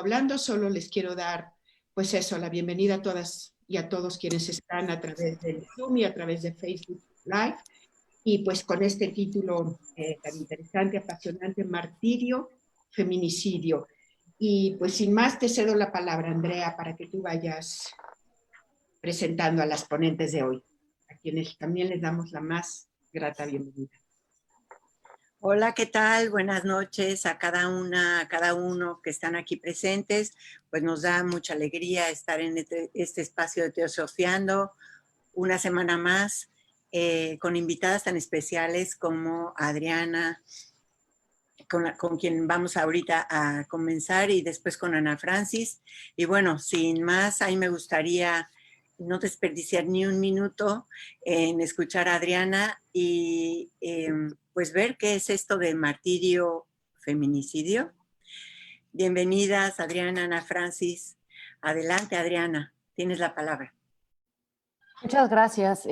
hablando, solo les quiero dar, pues eso, la bienvenida a todas y a todos quienes están a través del Zoom y a través de Facebook Live. Y pues con este título tan interesante, apasionante, Martirio, Feminicidio. Y pues sin más te cedo la palabra, Andrea, para que tú vayas presentando a las ponentes de hoy, a quienes también les damos la más grata bienvenida. Hola, ¿qué tal? Buenas noches a cada una, a cada uno que están aquí presentes. Pues nos da mucha alegría estar en este espacio de Teosofiando una semana más con invitadas tan especiales como Adriana, con quien vamos ahorita a comenzar, y después con Ana Francis. Y bueno, sin más, ahí me gustaría no desperdiciar ni un minuto en escuchar a Adriana y pues ver qué es esto de martirio feminicidio. Bienvenidas, Adriana, Ana Francis. Adelante, Adriana, tienes la palabra. Muchas gracias.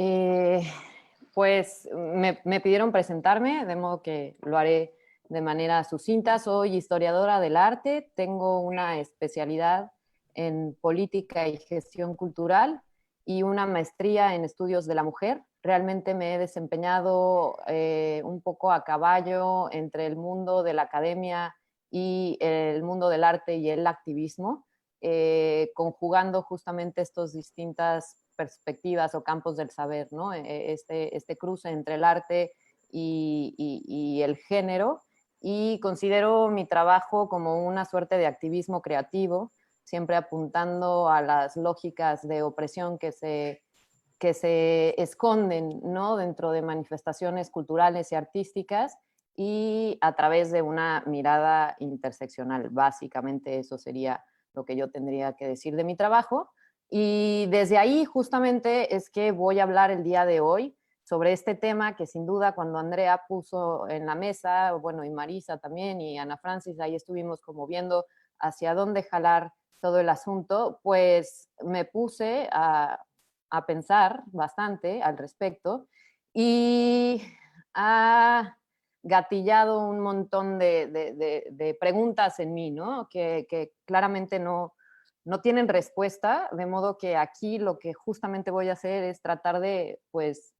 Pues me pidieron presentarme, de modo que lo haré de manera sucinta. Soy historiadora del arte, tengo una especialidad en política y gestión cultural y una maestría en estudios de la mujer. Realmente me he desempeñado un poco a caballo entre el mundo de la academia y el mundo del arte y el activismo, conjugando justamente estas distintas perspectivas o campos del saber, ¿no? Este cruce entre el arte y el género, y considero mi trabajo como una suerte de activismo creativo, siempre apuntando a las lógicas de opresión que se esconden, ¿no?, dentro de manifestaciones culturales y artísticas, y a través de una mirada interseccional. Básicamente eso sería lo que yo tendría que decir de mi trabajo. Y desde ahí justamente es que voy a hablar el día de hoy sobre este tema que sin duda cuando Andrea puso en la mesa, bueno, y Marisa también, y Ana Francis, ahí estuvimos como viendo hacia dónde jalar todo el asunto, pues me puse a pensar bastante al respecto y ha gatillado un montón de preguntas en mí, ¿no? Que claramente no tienen respuesta, de modo que aquí lo que justamente voy a hacer es tratar de, pues,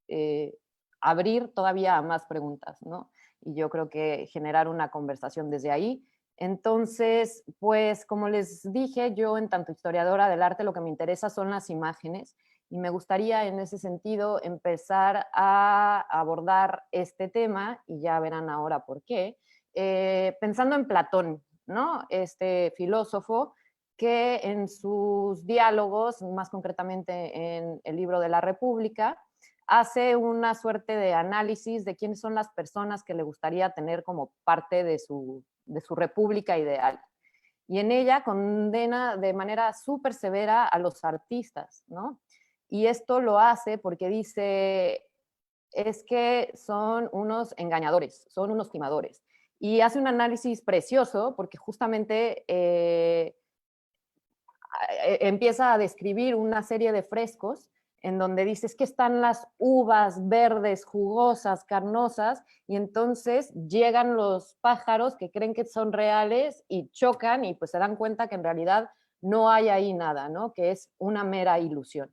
abrir todavía a más preguntas, ¿no? Y yo creo que generar una conversación desde ahí. Entonces, pues, como les dije, yo en tanto historiadora del arte lo que me interesa son las imágenes, y me gustaría en ese sentido empezar a abordar este tema, y ya verán ahora por qué, pensando en Platón, ¿no? Este filósofo que en sus diálogos, más concretamente en el libro de la República, hace una suerte de análisis de quiénes son las personas que le gustaría tener como parte de su república ideal. Y en ella condena de manera súper severa a los artistas, ¿no? Y esto lo hace porque dice, es que son unos engañadores, son unos timadores. Y hace un análisis precioso porque justamente empieza a describir una serie de frescos en donde dices que están las uvas verdes, jugosas, carnosas, y entonces llegan los pájaros que creen que son reales y chocan, y pues se dan cuenta que en realidad no hay ahí nada, ¿no? Que es una mera ilusión.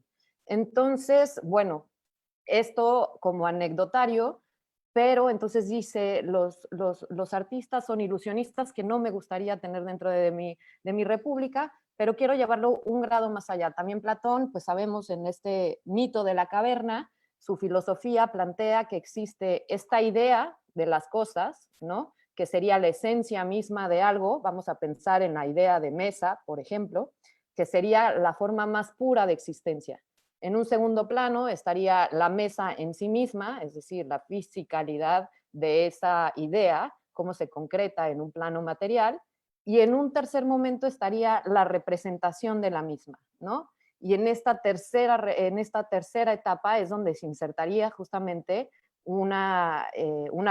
Entonces, bueno, esto como anecdotario, pero entonces dice, los artistas son ilusionistas que no me gustaría tener dentro de mi república, pero quiero llevarlo un grado más allá. También Platón, pues sabemos en este mito de la caverna, su filosofía plantea que existe esta idea de las cosas, ¿no?, que sería la esencia misma de algo. Vamos a pensar en la idea de mesa, por ejemplo, que sería la forma más pura de existencia. En un segundo plano estaría la mesa en sí misma, es decir, la fisicalidad de esa idea, cómo se concreta en un plano material, y en un tercer momento estaría la representación de la misma, ¿no? Y en esta tercera etapa es donde se insertaría justamente una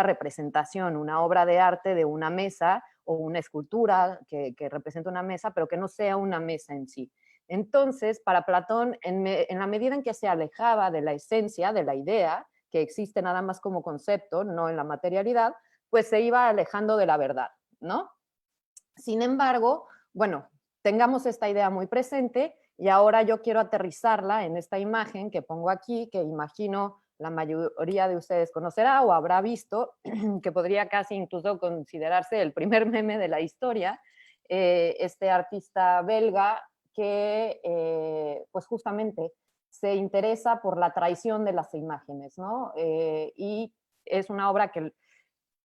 representación, una obra de arte de una mesa o una escultura que representa una mesa, pero que no sea una mesa en sí. Entonces, para Platón, en la medida en que se alejaba de la esencia, de la idea, que existe nada más como concepto, no en la materialidad, pues se iba alejando de la verdad, ¿no? Sin embargo, bueno, tengamos esta idea muy presente y ahora yo quiero aterrizarla en esta imagen que pongo aquí, que imagino la mayoría de ustedes conocerá o habrá visto, que podría casi incluso considerarse el primer meme de la historia, este artista belga que pues justamente se interesa por la traición de las imágenes, ¿no? Y es una obra que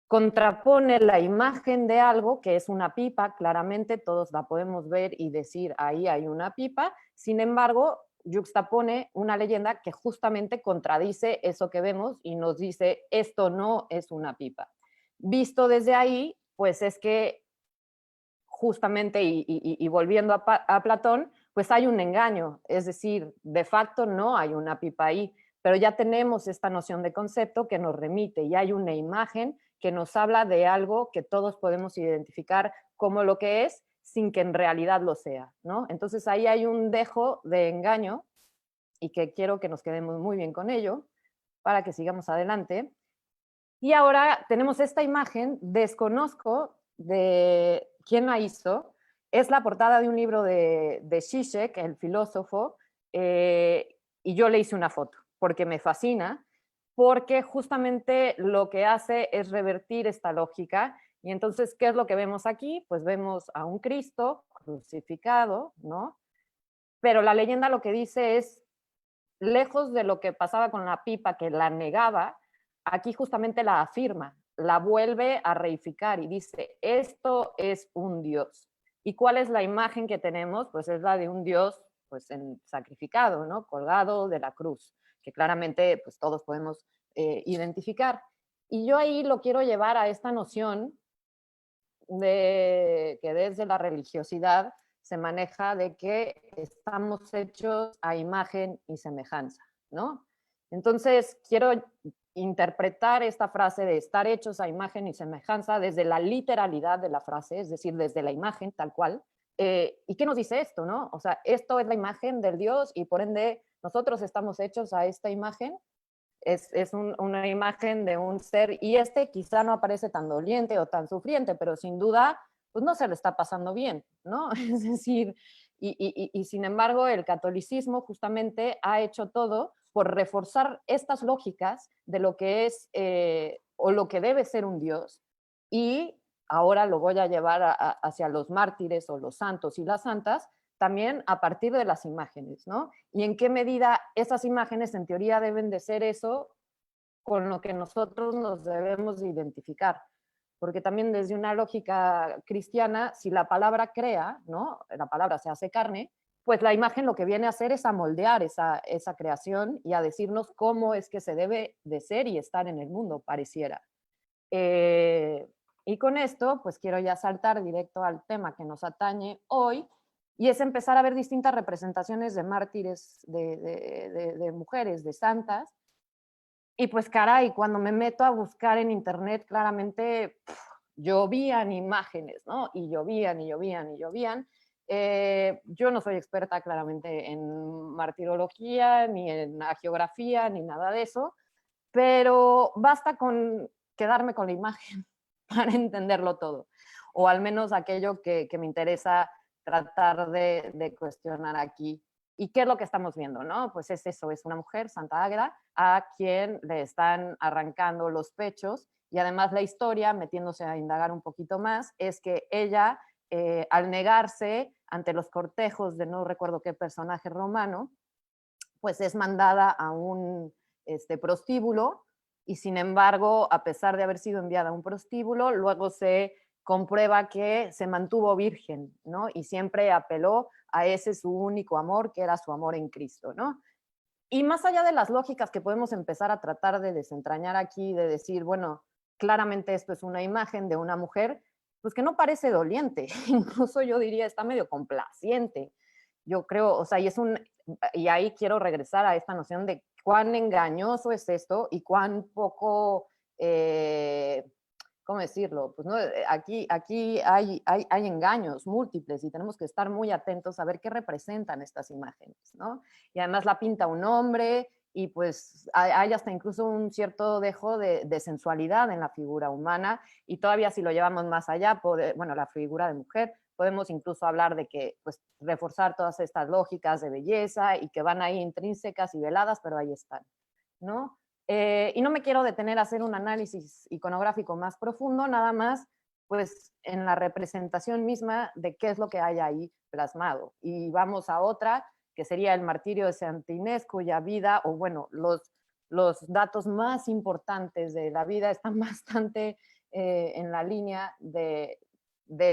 contrapone la imagen de algo que es una pipa, claramente todos la podemos ver y decir ahí hay una pipa, sin embargo, yuxtapone una leyenda que justamente contradice eso que vemos y nos dice esto no es una pipa. Visto desde ahí, pues es que justamente, y volviendo a Platón, pues hay un engaño, es decir, de facto no hay una pipa ahí, pero ya tenemos esta noción de concepto que nos remite y hay una imagen que nos habla de algo que todos podemos identificar como lo que es sin que en realidad lo sea, ¿no? Entonces ahí hay un dejo de engaño y que quiero que nos quedemos muy bien con ello para que sigamos adelante. Y ahora tenemos esta imagen, desconozco de quién la hizo, es la portada de un libro de Zizek, el filósofo, y yo le hice una foto, porque me fascina, porque justamente lo que hace es revertir esta lógica. Y entonces, ¿qué es lo que vemos aquí? Pues vemos a un Cristo crucificado, ¿no? Pero la leyenda lo que dice es, lejos de lo que pasaba con la pipa, que la negaba, aquí justamente la afirma, la vuelve a reificar y dice, esto es un Dios. ¿Y cuál es la imagen que tenemos? Pues es la de un Dios pues sacrificado, ¿no? Colgado de la cruz, que claramente pues todos podemos identificar. Y yo ahí lo quiero llevar a esta noción de que desde la religiosidad se maneja de que estamos hechos a imagen y semejanza, ¿no? Entonces, quiero interpretar esta frase de estar hechos a imagen y semejanza desde la literalidad de la frase, es decir, desde la imagen tal cual. ¿Y qué nos dice esto, no? O sea, esto es la imagen del Dios y por ende nosotros estamos hechos a esta imagen, una imagen de un ser y este quizá no aparece tan doliente o tan sufriente, pero sin duda pues no se le está pasando bien, ¿no? Es decir, y sin embargo el catolicismo justamente ha hecho todo por reforzar estas lógicas de lo que es o lo que debe ser un Dios y ahora lo voy a llevar hacia los mártires o los santos y las santas, también a partir de las imágenes, ¿no? Y en qué medida esas imágenes en teoría deben de ser eso con lo que nosotros nos debemos de identificar. Porque también desde una lógica cristiana, si la palabra crea, ¿no? La palabra se hace carne, pues la imagen lo que viene a hacer es a moldear esa creación y a decirnos cómo es que se debe de ser y estar en el mundo, pareciera. Eh, y con esto, pues quiero ya saltar directo al tema que nos atañe hoy, y es empezar a ver distintas representaciones de mártires, de mujeres, de santas. Y pues caray, cuando me meto a buscar en internet, claramente llovían imágenes, ¿no? Y llovían y llovían y llovían. Yo no soy experta claramente en martirología, ni en hagiografía, ni nada de eso, pero basta con quedarme con la imagen para entenderlo todo, o al menos aquello que me interesa tratar de cuestionar aquí. ¿Y qué es lo que estamos viendo? ¿No? Pues es eso, es una mujer, Santa Águeda, a quien le están arrancando los pechos y además la historia, metiéndose a indagar un poquito más, es que ella, al negarse ante los cortejos de no recuerdo qué personaje romano, pues es mandada a un prostíbulo y sin embargo, a pesar de haber sido enviada a un prostíbulo, luego se comprueba que se mantuvo virgen, ¿no? Y siempre apeló a ese su único amor, que era su amor en Cristo, ¿no? Y más allá de las lógicas que podemos empezar a tratar de desentrañar aquí, de decir, bueno, claramente esto es una imagen de una mujer, pues que no parece doliente, incluso yo diría está medio complaciente. Yo creo, o sea, y ahí quiero regresar a esta noción de cuán engañoso es esto y cuán poco, ¿cómo decirlo? Pues no, aquí hay engaños múltiples y tenemos que estar muy atentos a ver qué representan estas imágenes, ¿no? Y además la pinta un hombre y pues hay hasta incluso un cierto dejo de sensualidad en la figura humana y todavía si lo llevamos más allá, bueno, la figura de mujer, podemos incluso hablar de que, pues, reforzar todas estas lógicas de belleza y que van ahí intrínsecas y veladas, pero ahí están, ¿no? Y no me quiero detener a hacer un análisis iconográfico más profundo, nada más, pues, en la representación misma de qué es lo que hay ahí plasmado. Y vamos a otra, que sería el martirio de Santa Inés, cuya vida, o bueno, los datos más importantes de la vida están bastante en la línea de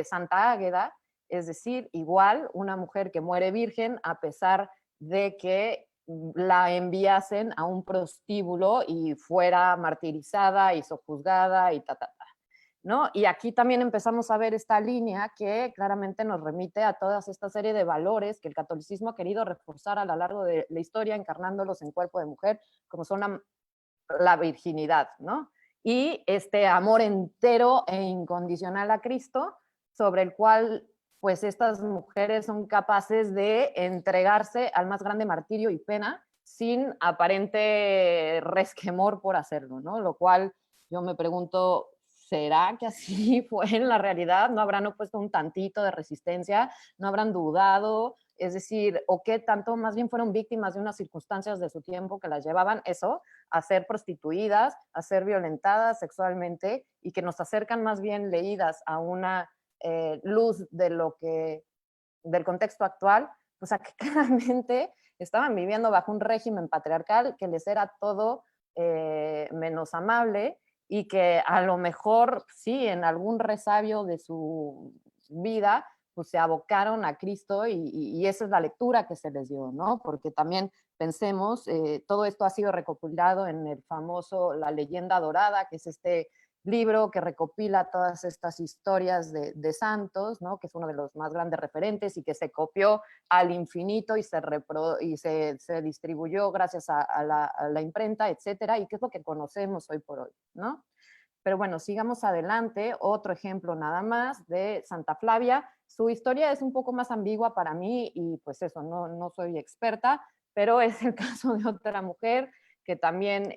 Santa Águeda, es decir, igual una mujer que muere virgen a pesar de que la enviasen a un prostíbulo y fuera martirizada y sojuzgada y ¿no? Y aquí también empezamos a ver esta línea que claramente nos remite a toda esta serie de valores que el catolicismo ha querido reforzar a lo largo de la historia, encarnándolos en cuerpo de mujer, como son la virginidad, ¿no? Y este amor entero e incondicional a Cristo, sobre el cual pues estas mujeres son capaces de entregarse al más grande martirio y pena sin aparente resquemor por hacerlo, ¿no? Lo cual yo me pregunto, ¿será que así fue en la realidad? ¿No habrán opuesto un tantito de resistencia? ¿No habrán dudado? Es decir, ¿o qué tanto más bien fueron víctimas de unas circunstancias de su tiempo que las llevaban eso, a ser prostituidas, a ser violentadas sexualmente y que nos acercan más bien leídas a una luz de lo que, del contexto actual, pues a que claramente estaban viviendo bajo un régimen patriarcal que les era todo menos amable y que a lo mejor, sí, en algún resabio de su vida, pues se abocaron a Cristo y esa es la lectura que se les dio, ¿no? Porque también pensemos, todo esto ha sido recopilado en el famoso La Leyenda Dorada, que es este libro que recopila todas estas historias de santos, ¿no? Que es uno de los más grandes referentes y que se copió al infinito y se distribuyó gracias a la imprenta, etcétera, y que es lo que conocemos hoy por hoy, ¿no? Pero bueno, sigamos adelante. Otro ejemplo nada más de Santa Flavia. Su historia es un poco más ambigua para mí y pues eso, no soy experta, pero es el caso de otra mujer que también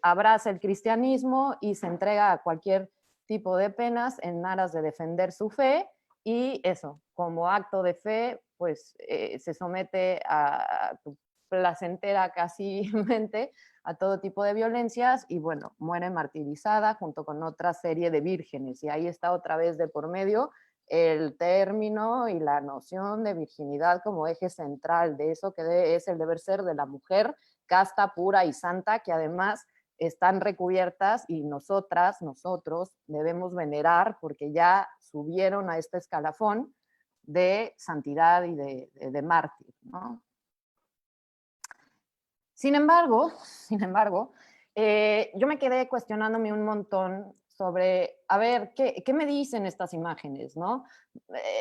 abraza el cristianismo y se entrega a cualquier tipo de penas en aras de defender su fe y eso, como acto de fe, pues se somete a placentera casi mente a todo tipo de violencias y bueno, muere martirizada junto con otra serie de vírgenes y ahí está otra vez de por medio el término y la noción de virginidad como eje central de eso que es el deber ser de la mujer casta, pura y santa, que además están recubiertas y nosotros debemos venerar porque ya subieron a este escalafón de santidad y de mártir, ¿no? Sin embargo, yo me quedé cuestionándome un montón sobre, a ver, ¿qué me dicen estas imágenes, no?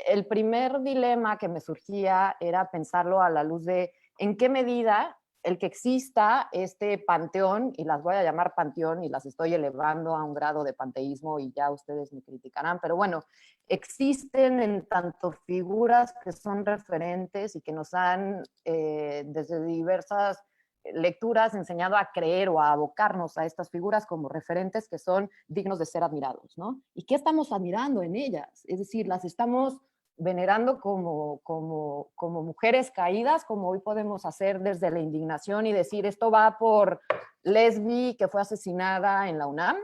El primer dilema que me surgía era pensarlo a la luz de en qué medida el que exista este panteón, y las voy a llamar panteón y las estoy elevando a un grado de panteísmo y ya ustedes me criticarán, pero bueno, existen en tanto figuras que son referentes y que nos han desde diversas lecturas enseñado a creer o a abocarnos a estas figuras como referentes que son dignos de ser admirados, ¿no? ¿Y qué estamos admirando en ellas? Es decir, las estamos venerando como mujeres caídas, como hoy podemos hacer desde la indignación y decir, esto va por Lesbi, que fue asesinada en la UNAM,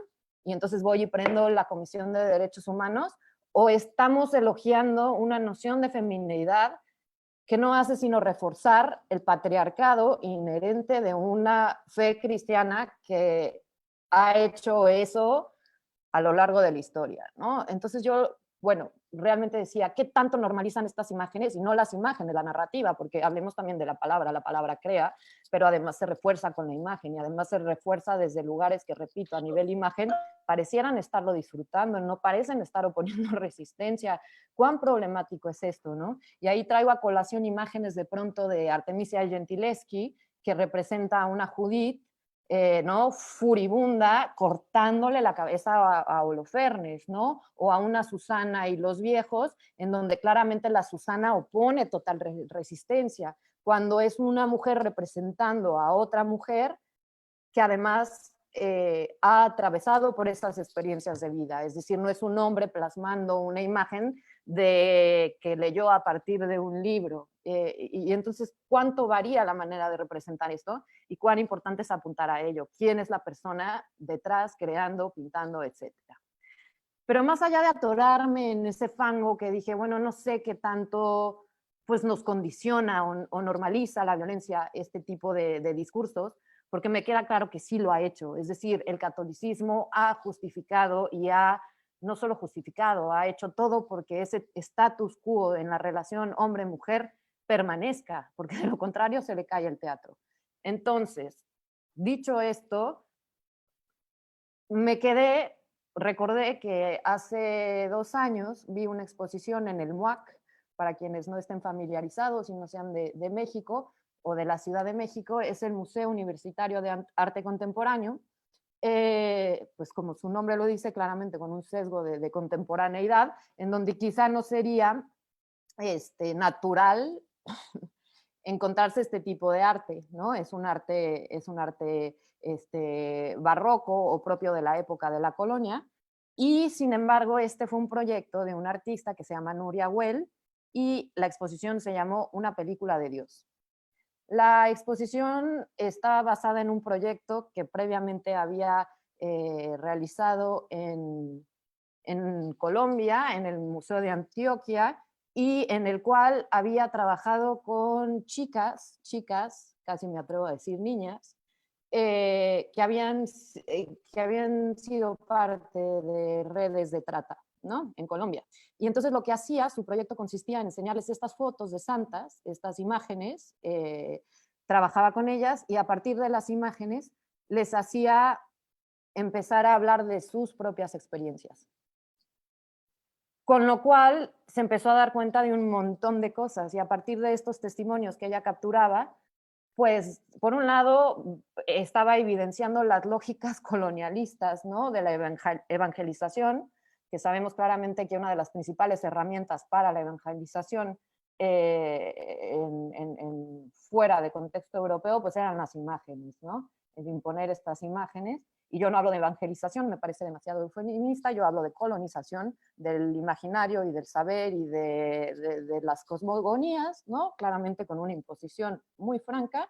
y entonces voy y prendo la Comisión de Derechos Humanos, o estamos elogiando una noción de feminidad que no hace sino reforzar el patriarcado inherente de una fe cristiana que ha hecho eso a lo largo de la historia, ¿no? Entonces yo, bueno, realmente decía, ¿qué tanto normalizan estas imágenes? Y no las imágenes, la narrativa, porque hablemos también de la palabra crea, pero además se refuerza con la imagen y además se refuerza desde lugares que, repito, a nivel imagen, parecieran estarlo disfrutando, no parecen estar oponiendo resistencia. ¿Cuán problemático es esto, no? Y ahí traigo a colación imágenes de pronto de Artemisia Gentileschi, que representa a una Judith, ¿no? Furibunda, cortándole la cabeza a Holofernes, ¿no? O a una Susana y los viejos, en donde claramente la Susana opone total resistencia, cuando es una mujer representando a otra mujer que además ha atravesado por esas experiencias de vida. Es decir, no es un hombre plasmando una imagen de que leyó a partir de un libro. Y entonces, ¿cuánto varía la manera de representar esto? Y cuán importante es apuntar a ello. ¿Quién es la persona detrás, creando, pintando, etcétera? Pero más allá de atorarme en ese fango que dije, bueno, no sé qué tanto pues nos condiciona o normaliza la violencia este tipo de discursos, porque me queda claro que sí lo ha hecho. Es decir, el catolicismo ha justificado y ha no solo justificado, ha hecho todo porque ese status quo en la relación hombre-mujer permanezca, porque de lo contrario se le cae el teatro. Entonces, dicho esto, me quedé, recordé que hace 2 años vi una exposición en el MUAC, para quienes no estén familiarizados y no sean de México o de la Ciudad de México, es el Museo Universitario de Arte Contemporáneo, pues como su nombre lo dice, claramente con un sesgo de contemporaneidad, en donde quizá no sería natural encontrarse este tipo de arte, ¿no? Es un arte barroco o propio de la época de la colonia, y sin embargo este fue un proyecto de un artista que se llama Nuria Well, y la exposición se llamó Una película de Dios. La exposición está basada en un proyecto que previamente había realizado en Colombia, en el Museo de Antioquia, y en el cual había trabajado con chicas, casi me atrevo a decir niñas, que habían sido parte de redes de trata, ¿no? En Colombia. Y entonces lo que hacía, su proyecto consistía en enseñarles estas fotos de santas, estas imágenes, trabajaba con ellas y a partir de las imágenes les hacía empezar a hablar de sus propias experiencias. Con lo cual se empezó a dar cuenta de un montón de cosas y a partir de estos testimonios que ella capturaba, pues por un lado estaba evidenciando las lógicas colonialistas, ¿no? De la evangelización, que sabemos claramente que una de las principales herramientas para la evangelización fuera de contexto europeo, pues eran las imágenes, ¿no? El imponer estas imágenes. Y yo no hablo de evangelización, me parece demasiado feminista, yo hablo de colonización del imaginario y del saber y de las cosmogonías, ¿no? Claramente con una imposición muy franca.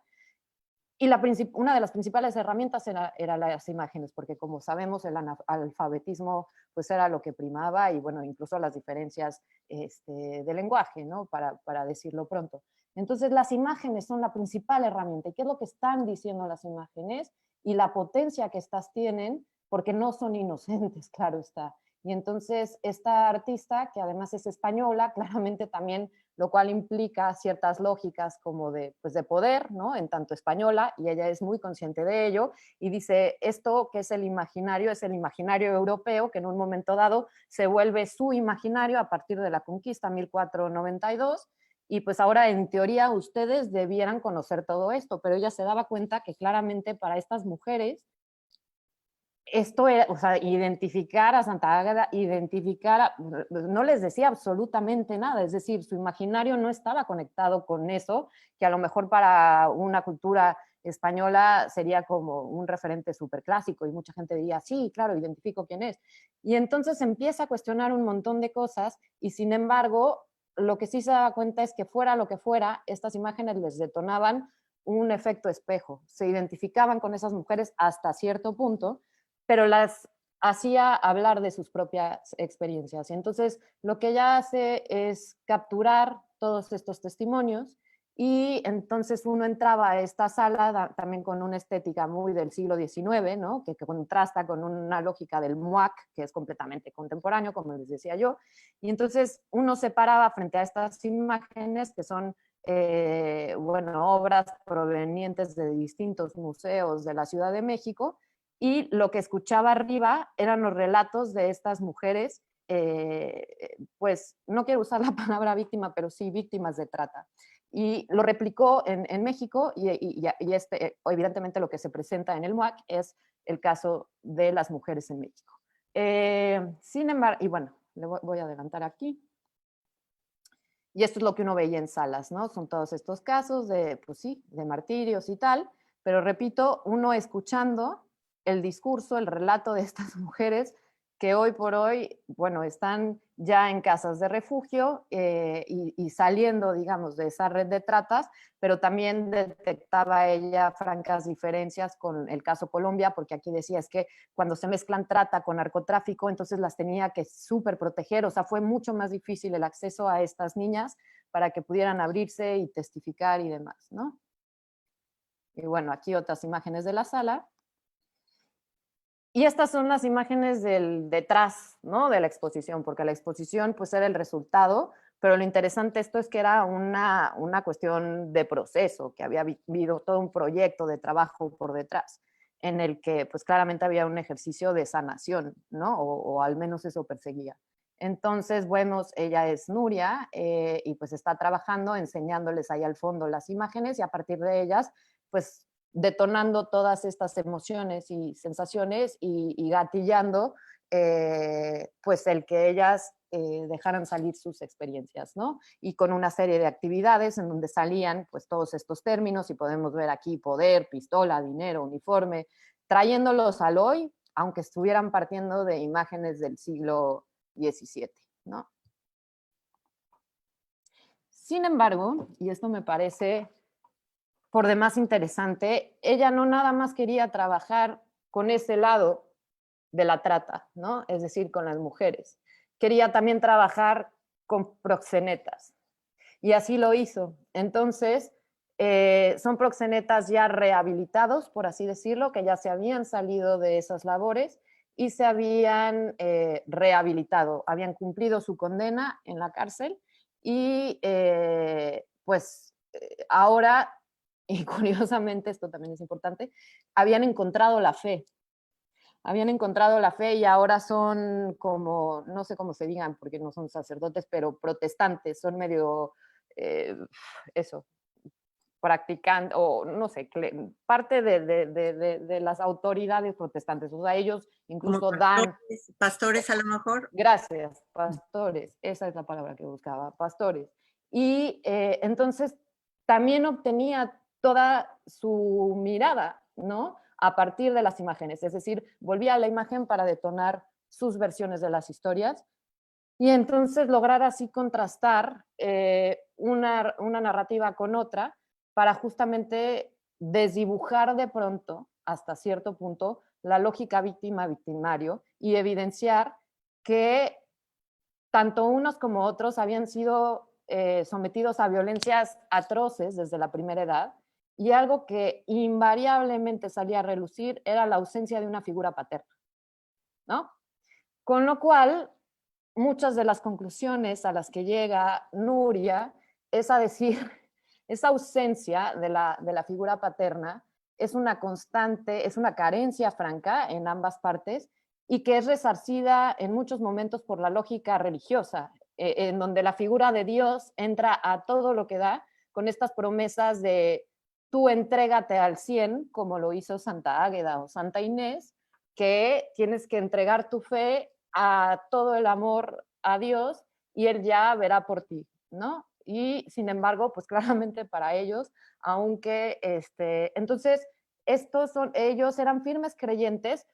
Y una de las principales herramientas era las imágenes, porque como sabemos el alfabetismo pues era lo que primaba y bueno, incluso las diferencias de lenguaje, ¿no? Para decirlo pronto. Entonces las imágenes son la principal herramienta. ¿Y qué es lo que están diciendo las imágenes? Y la potencia que estas tienen, porque no son inocentes, claro está. Y entonces esta artista, que además es española, claramente también, lo cual implica ciertas lógicas como pues de poder, ¿no? En tanto española, y ella es muy consciente de ello, y dice, esto que es el imaginario europeo, que en un momento dado se vuelve su imaginario a partir de la conquista 1492, y pues ahora en teoría ustedes debieran conocer todo esto, pero ella se daba cuenta que claramente para estas mujeres esto era, o sea, identificar a Santa Ágata, no les decía absolutamente nada, es decir, su imaginario no estaba conectado con eso, que a lo mejor para una cultura española sería como un referente súper clásico y mucha gente diría, sí, claro, identifico quién es. Y entonces empieza a cuestionar un montón de cosas y sin embargo, lo que sí se daba cuenta es que fuera lo que fuera, estas imágenes les detonaban un efecto espejo, se identificaban con esas mujeres hasta cierto punto, pero las hacía hablar de sus propias experiencias. Y entonces lo que ella hace es capturar todos estos testimonios y entonces uno entraba a esta sala también con una estética muy del siglo XIX, ¿no? que contrasta con una lógica del MUAC, que es completamente contemporáneo, como les decía yo, y entonces uno se paraba frente a estas imágenes que son obras provenientes de distintos museos de la Ciudad de México, y lo que escuchaba arriba eran los relatos de estas mujeres, pues no quiero usar la palabra víctima, pero sí víctimas de trata. Y lo replicó en México y evidentemente lo que se presenta en el MUAC es el caso de las mujeres en México. Sin embargo, y bueno, le voy a adelantar aquí. Y esto es lo que uno veía en salas, ¿no? Son todos estos casos de, pues sí, de martirios y tal, pero repito, uno escuchando el discurso, el relato de estas mujeres que hoy por hoy, bueno, están ya en casas de refugio y saliendo, digamos, de esa red de tratas, pero también detectaba ella francas diferencias con el caso Colombia, porque aquí decía es que cuando se mezclan trata con narcotráfico, entonces las tenía que súper proteger, o sea, fue mucho más difícil el acceso a estas niñas para que pudieran abrirse y testificar y demás, ¿no? Y bueno, aquí otras imágenes de la sala. Y estas son las imágenes del detrás, ¿no? De la exposición, porque la exposición pues era el resultado, pero lo interesante esto es que era una cuestión de proceso, que había habido todo un proyecto de trabajo por detrás, en el que pues claramente había un ejercicio de sanación, ¿no? O al menos eso perseguía. Entonces, vemos, ella es Nuria y pues está trabajando, enseñándoles ahí al fondo las imágenes y a partir de ellas, pues detonando todas estas emociones y sensaciones y gatillando pues el que ellas dejaran salir sus experiencias, ¿no? Y con una serie de actividades en donde salían pues todos estos términos y podemos ver aquí poder, pistola, dinero, uniforme, trayéndolos al hoy, aunque estuvieran partiendo de imágenes del siglo XVII, ¿no? Sin embargo, y esto me parece por demás interesante, ella no nada más quería trabajar con ese lado de la trata, ¿no? Es decir, con las mujeres. Quería también trabajar con proxenetas y así lo hizo. Entonces, son proxenetas ya rehabilitados, por así decirlo, que ya se habían salido de esas labores y se habían rehabilitado, habían cumplido su condena en la cárcel y pues ahora, y curiosamente esto también es importante, habían encontrado la fe y ahora son como, no sé cómo se digan porque no son sacerdotes, pero protestantes, son medio, eh, eso, practicando, o no sé, parte de las autoridades protestantes. O sea, ellos Como incluso dan, pastores a lo mejor. gracias, pastores, esa es la palabra que buscaba, pastores. Y entonces también obtenía toda su mirada, ¿no? A partir de las imágenes, es decir, volvía a la imagen para detonar sus versiones de las historias y entonces lograr así contrastar una narrativa con otra para justamente desdibujar de pronto, hasta cierto punto, la lógica víctima-victimario y evidenciar que tanto unos como otros habían sido sometidos a violencias atroces desde la primera edad y algo que invariablemente salía a relucir era la ausencia de una figura paterna, ¿no? Con lo cual, muchas de las conclusiones a las que llega Nuria es a decir, esa ausencia de la figura paterna es una constante, es una carencia franca en ambas partes y que es resarcida en muchos momentos por la lógica religiosa, en donde la figura de Dios entra a todo lo que da con estas promesas de tú entrégate al 100, como lo hizo Santa Águeda o Santa Inés, que tienes que entregar tu fe a todo el amor a Dios y Él ya verá por ti, ¿no? Y sin embargo, pues claramente para ellos, aunque entonces ellos eran firmes creyentes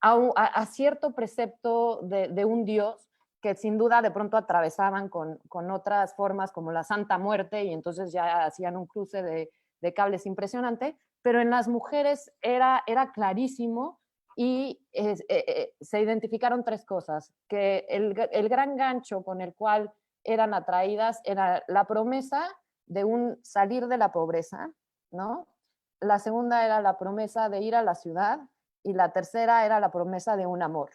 a cierto precepto de un Dios que sin duda de pronto atravesaban con otras formas como la Santa Muerte y entonces ya hacían un cruce de cables impresionante, pero en las mujeres era clarísimo y se identificaron tres cosas, que el gran gancho con el cual eran atraídas era la promesa de un salir de la pobreza, ¿no? La segunda era la promesa de ir a la ciudad y la tercera era la promesa de un amor.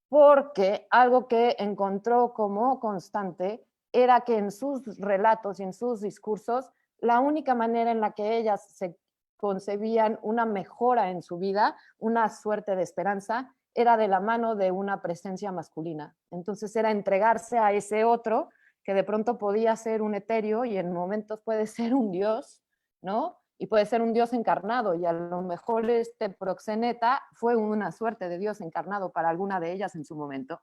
Porque algo que encontró como constante era que en sus relatos y en sus discursos, la única manera en la que ellas se concebían una mejora en su vida, una suerte de esperanza, era de la mano de una presencia masculina. Entonces era entregarse a ese otro que de pronto podía ser un etéreo y en momentos puede ser un dios, ¿no? Y puede ser un dios encarnado y a lo mejor este proxeneta fue una suerte de dios encarnado para alguna de ellas en su momento.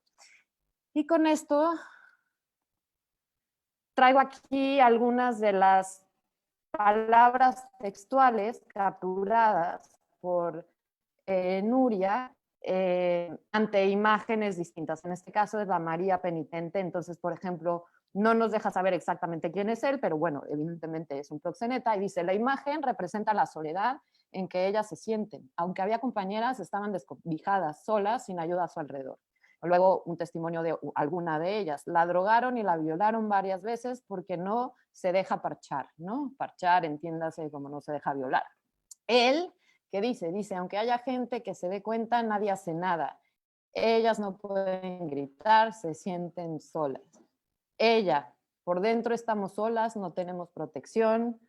Y con esto traigo aquí algunas de las palabras textuales capturadas por Nuria ante imágenes distintas. En este caso es la María penitente, entonces, por ejemplo, no nos deja saber exactamente quién es él, pero bueno, evidentemente es un proxeneta, y dice, la imagen representa la soledad en que ellas se sienten. Aunque había compañeras, estaban descobijadas, solas, sin ayuda a su alrededor. Luego un testimonio de alguna de ellas. La drogaron y la violaron varias veces porque no se deja parchar, ¿no? Parchar, entiéndase, como no se deja violar. Él, ¿qué dice? Dice, aunque haya gente que se dé cuenta, nadie hace nada. Ellas no pueden gritar, se sienten solas. Ella, por dentro estamos solas, no tenemos protección,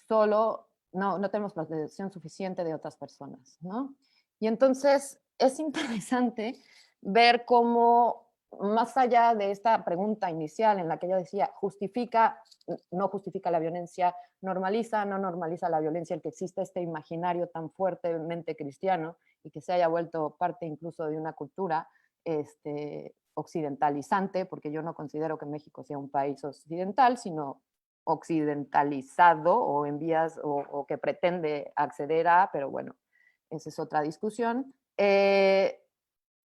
no tenemos protección suficiente de otras personas, ¿no? Y entonces es interesante ver cómo, más allá de esta pregunta inicial en la que ella decía, no justifica la violencia, no normaliza la violencia, el que existe este imaginario tan fuertemente cristiano y que se haya vuelto parte incluso de una cultura occidentalizante, porque yo no considero que México sea un país occidental, sino occidentalizado o en vías o que pretende acceder a, pero bueno, esa es otra discusión,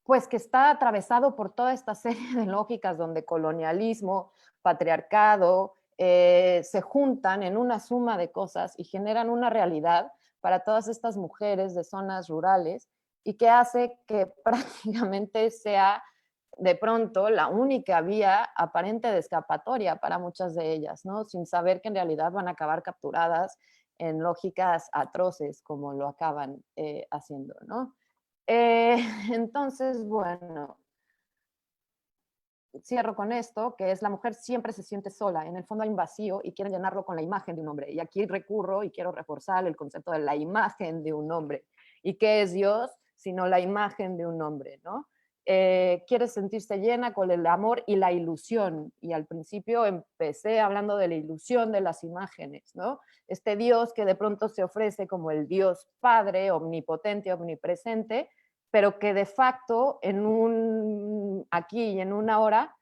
pues que está atravesado por toda esta serie de lógicas donde colonialismo, patriarcado, se juntan en una suma de cosas y generan una realidad para todas estas mujeres de zonas rurales y que hace que prácticamente sea de pronto la única vía aparente de escapatoria para muchas de ellas, ¿no? Sin saber que en realidad van a acabar capturadas en lógicas atroces como lo acaban haciendo, ¿no? Entonces, bueno, cierro con esto, que es la mujer siempre se siente sola, en el fondo hay un vacío y quieren llenarlo con la imagen de un hombre. Y aquí recurro y quiero reforzar el concepto de la imagen de un hombre. ¿Y qué es Dios? Sino la imagen de un hombre, ¿no? Quiere sentirse llena con el amor y la ilusión. Y al principio empecé hablando de la ilusión de las imágenes, ¿no? Este Dios que de pronto se ofrece como el Dios Padre, omnipotente, omnipresente, pero que de facto aquí y en una hora,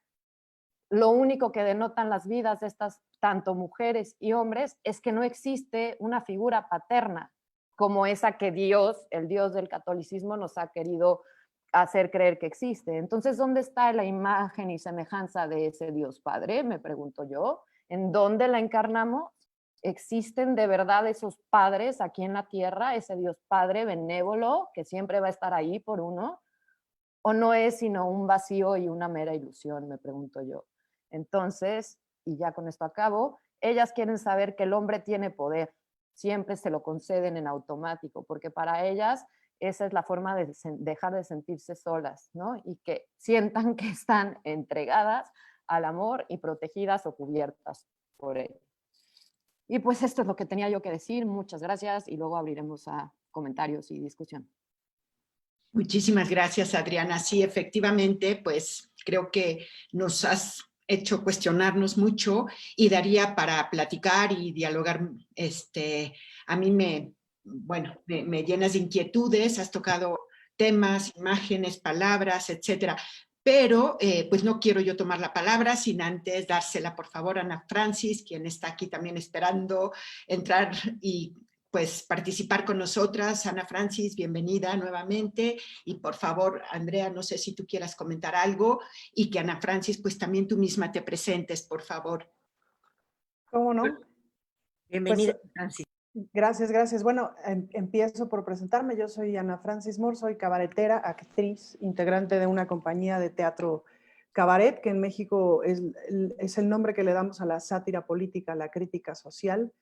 lo único que denotan las vidas de estas tanto mujeres y hombres es que no existe una figura paterna como esa que Dios, el Dios del catolicismo, nos ha querido hacer creer que existe. Entonces, ¿dónde está la imagen y semejanza de ese Dios Padre? Me pregunto yo. ¿En dónde la encarnamos? ¿Existen de verdad esos padres aquí en la tierra, ese Dios Padre benévolo que siempre va a estar ahí por uno? ¿O no es sino un vacío y una mera ilusión, me pregunto yo? Entonces, y ya con esto acabo, ellas quieren saber que el hombre tiene poder, siempre se lo conceden en automático, porque para ellas esa es la forma de dejar de sentirse solas, ¿no? Y que sientan que están entregadas al amor y protegidas o cubiertas por él. Y pues esto es lo que tenía yo que decir. Muchas gracias y luego abriremos a comentarios y discusión. Muchísimas gracias, Adriana. Sí, efectivamente, pues creo que nos has hecho cuestionarnos mucho y daría para platicar y dialogar. A mí me llenas de inquietudes, has tocado temas, imágenes, palabras, etcétera. Pero pues no quiero yo tomar la palabra sin antes dársela, por favor, a Ana Francis, quien está aquí también esperando entrar y pues participar con nosotras. Ana Francis, bienvenida nuevamente. Y por favor, Andrea, no sé si tú quieras comentar algo y que Ana Francis, pues también tú misma te presentes, por favor. ¿Cómo no? Bienvenida, pues, Francis. Gracias. Bueno, empiezo por presentarme. Yo soy Ana Francis Moore, soy cabaretera, actriz, integrante de una compañía de teatro cabaret, que en México es el nombre que le damos a la sátira política, a la crítica social.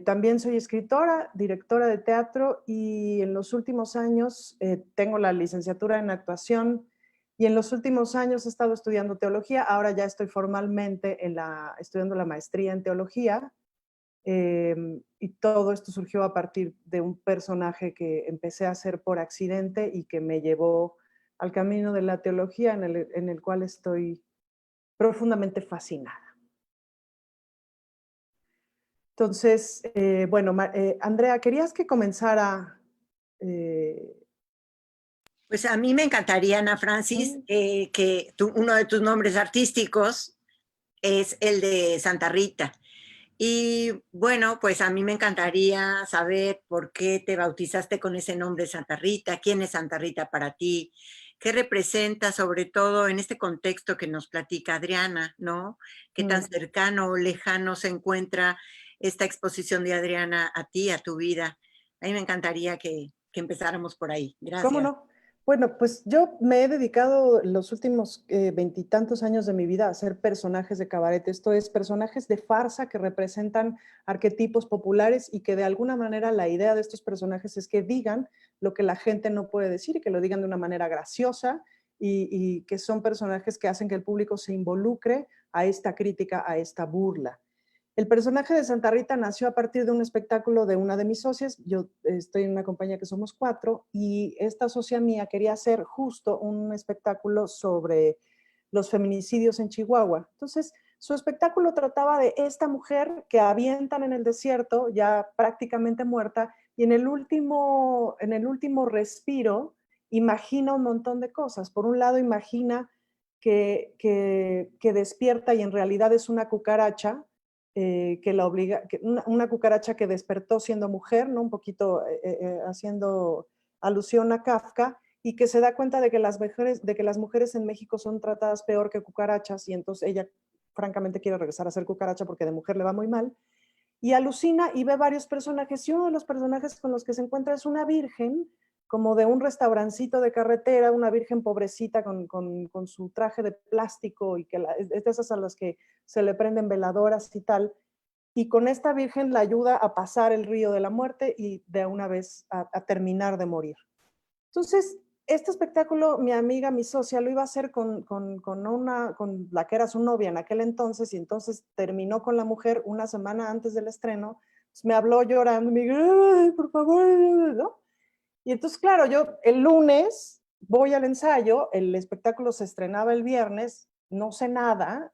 También soy escritora, directora de teatro y en los últimos años tengo la licenciatura en actuación y en los últimos años he estado estudiando teología. Ahora ya estoy formalmente estudiando la maestría en teología. Y todo esto surgió a partir de un personaje que empecé a hacer por accidente y que me llevó al camino de la teología en el cual estoy profundamente fascinada. Entonces, Andrea, ¿querías que comenzara? Pues a mí me encantaría, Ana Francis, que uno de tus nombres artísticos es el de Santa Rita. Y bueno, pues a mí me encantaría saber por qué te bautizaste con ese nombre Santa Rita, quién es Santa Rita para ti, qué representa sobre todo en este contexto que nos platica Adriana, ¿no? Qué tan Mm. cercano o lejano se encuentra esta exposición de Adriana a ti, a tu vida. A mí me encantaría que empezáramos por ahí. ¿Cómo Gracias. no? Bueno, pues yo me he dedicado los últimos veintitantos años de mi vida a hacer personajes de cabaret. Esto es, personajes de farsa que representan arquetipos populares y que de alguna manera la idea de estos personajes es que digan lo que la gente no puede decir y que lo digan de una manera graciosa y que son personajes que hacen que el público se involucre a esta crítica, a esta burla. El personaje de Santa Rita nació a partir de un espectáculo de una de mis socias. Yo estoy en una compañía que somos 4 y esta socia mía quería hacer justo un espectáculo sobre los feminicidios en Chihuahua. Entonces, su espectáculo trataba de esta mujer que avientan en el desierto, ya prácticamente muerta, y en el último respiro imagina un montón de cosas. Por un lado, imagina que despierta y en realidad es una cucaracha que la obliga, una cucaracha que despertó siendo mujer, ¿no? Un poquito haciendo alusión a Kafka, y que se da cuenta de que las mujeres en México son tratadas peor que cucarachas, y entonces ella francamente quiere regresar a ser cucaracha porque de mujer le va muy mal, y alucina y ve varios personajes, y uno de los personajes con los que se encuentra es una virgen, como de un restaurancito de carretera, una virgen pobrecita con su traje de plástico y que es de esas a las que se le prenden veladoras y tal, y con esta virgen la ayuda a pasar el río de la muerte y de una vez a terminar de morir. Entonces, este espectáculo, mi amiga, mi socia, lo iba a hacer con la que era su novia en aquel entonces, y entonces terminó con la mujer una semana antes del estreno. Pues me habló llorando, me dijo, "Ay, por favor", ¿no? Y entonces, claro, yo el lunes voy al ensayo, el espectáculo se estrenaba el viernes, no sé nada,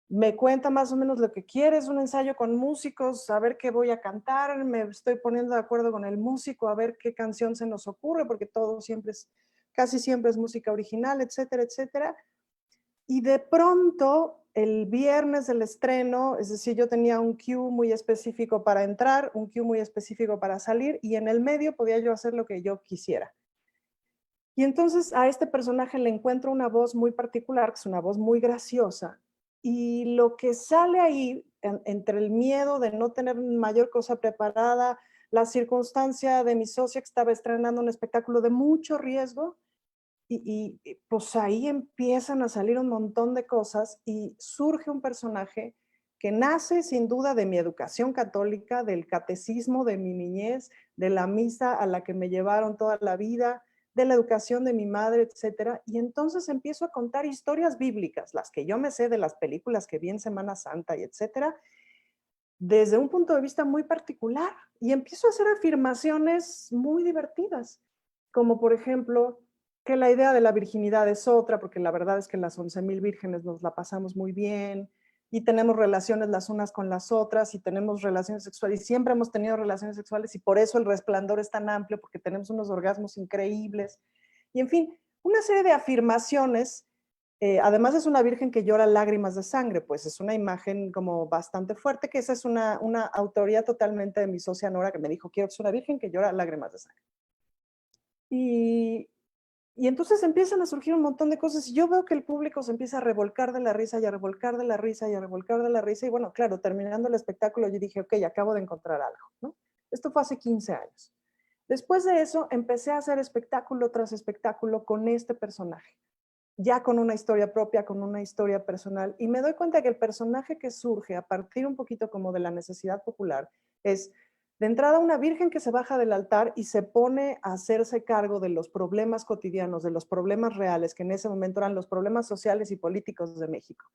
me cuenta más o menos lo que quiere, es un ensayo con músicos, a ver qué voy a cantar, me estoy poniendo de acuerdo con el músico, a ver qué canción se nos ocurre, porque todo siempre es, casi siempre es música original, etcétera, etcétera. Y de pronto, el viernes del estreno, es decir, yo tenía un cue muy específico para entrar, un cue muy específico para salir, y en el medio podía yo hacer lo que yo quisiera. Y entonces a este personaje le encuentro una voz muy particular, que es una voz muy graciosa, y lo que sale ahí, entre el miedo de no tener mayor cosa preparada, la circunstancia de mi socia que estaba estrenando un espectáculo de mucho riesgo, pues ahí empiezan a salir un montón de cosas y surge un personaje que nace sin duda de mi educación católica, del catecismo de mi niñez, de la misa a la que me llevaron toda la vida, de la educación de mi madre, etcétera. Y entonces empiezo a contar historias bíblicas, las que yo me sé de las películas que vi en Semana Santa y etcétera, desde un punto de vista muy particular. Y empiezo a hacer afirmaciones muy divertidas, como por ejemplo, que la idea de la virginidad es otra, porque la verdad es que las 11,000 vírgenes nos la pasamos muy bien, y tenemos relaciones las unas con las otras, y tenemos relaciones sexuales, y siempre hemos tenido relaciones sexuales, y por eso el resplandor es tan amplio, porque tenemos unos orgasmos increíbles. Y en fin, una serie de afirmaciones. Además es una virgen que llora lágrimas de sangre, pues es una imagen como bastante fuerte, que esa es una autoría totalmente de mi socia Nora, que me dijo, quiero que sea una virgen que llora lágrimas de sangre. Y, y entonces empiezan a surgir un montón de cosas y yo veo que el público se empieza a revolcar de la risa y a revolcar de la risa y a revolcar de la risa. Y bueno, claro, terminando el espectáculo yo dije, ok, acabo de encontrar algo, ¿no? Esto fue hace 15 años. Después de eso empecé a hacer espectáculo tras espectáculo con este personaje, ya con una historia propia, con una historia personal. Y me doy cuenta que el personaje que surge a partir un poquito como de la necesidad popular es, de entrada, una virgen que se baja del altar y se pone a hacerse cargo de los problemas cotidianos, de los problemas reales, que en ese momento eran los problemas sociales y políticos de México.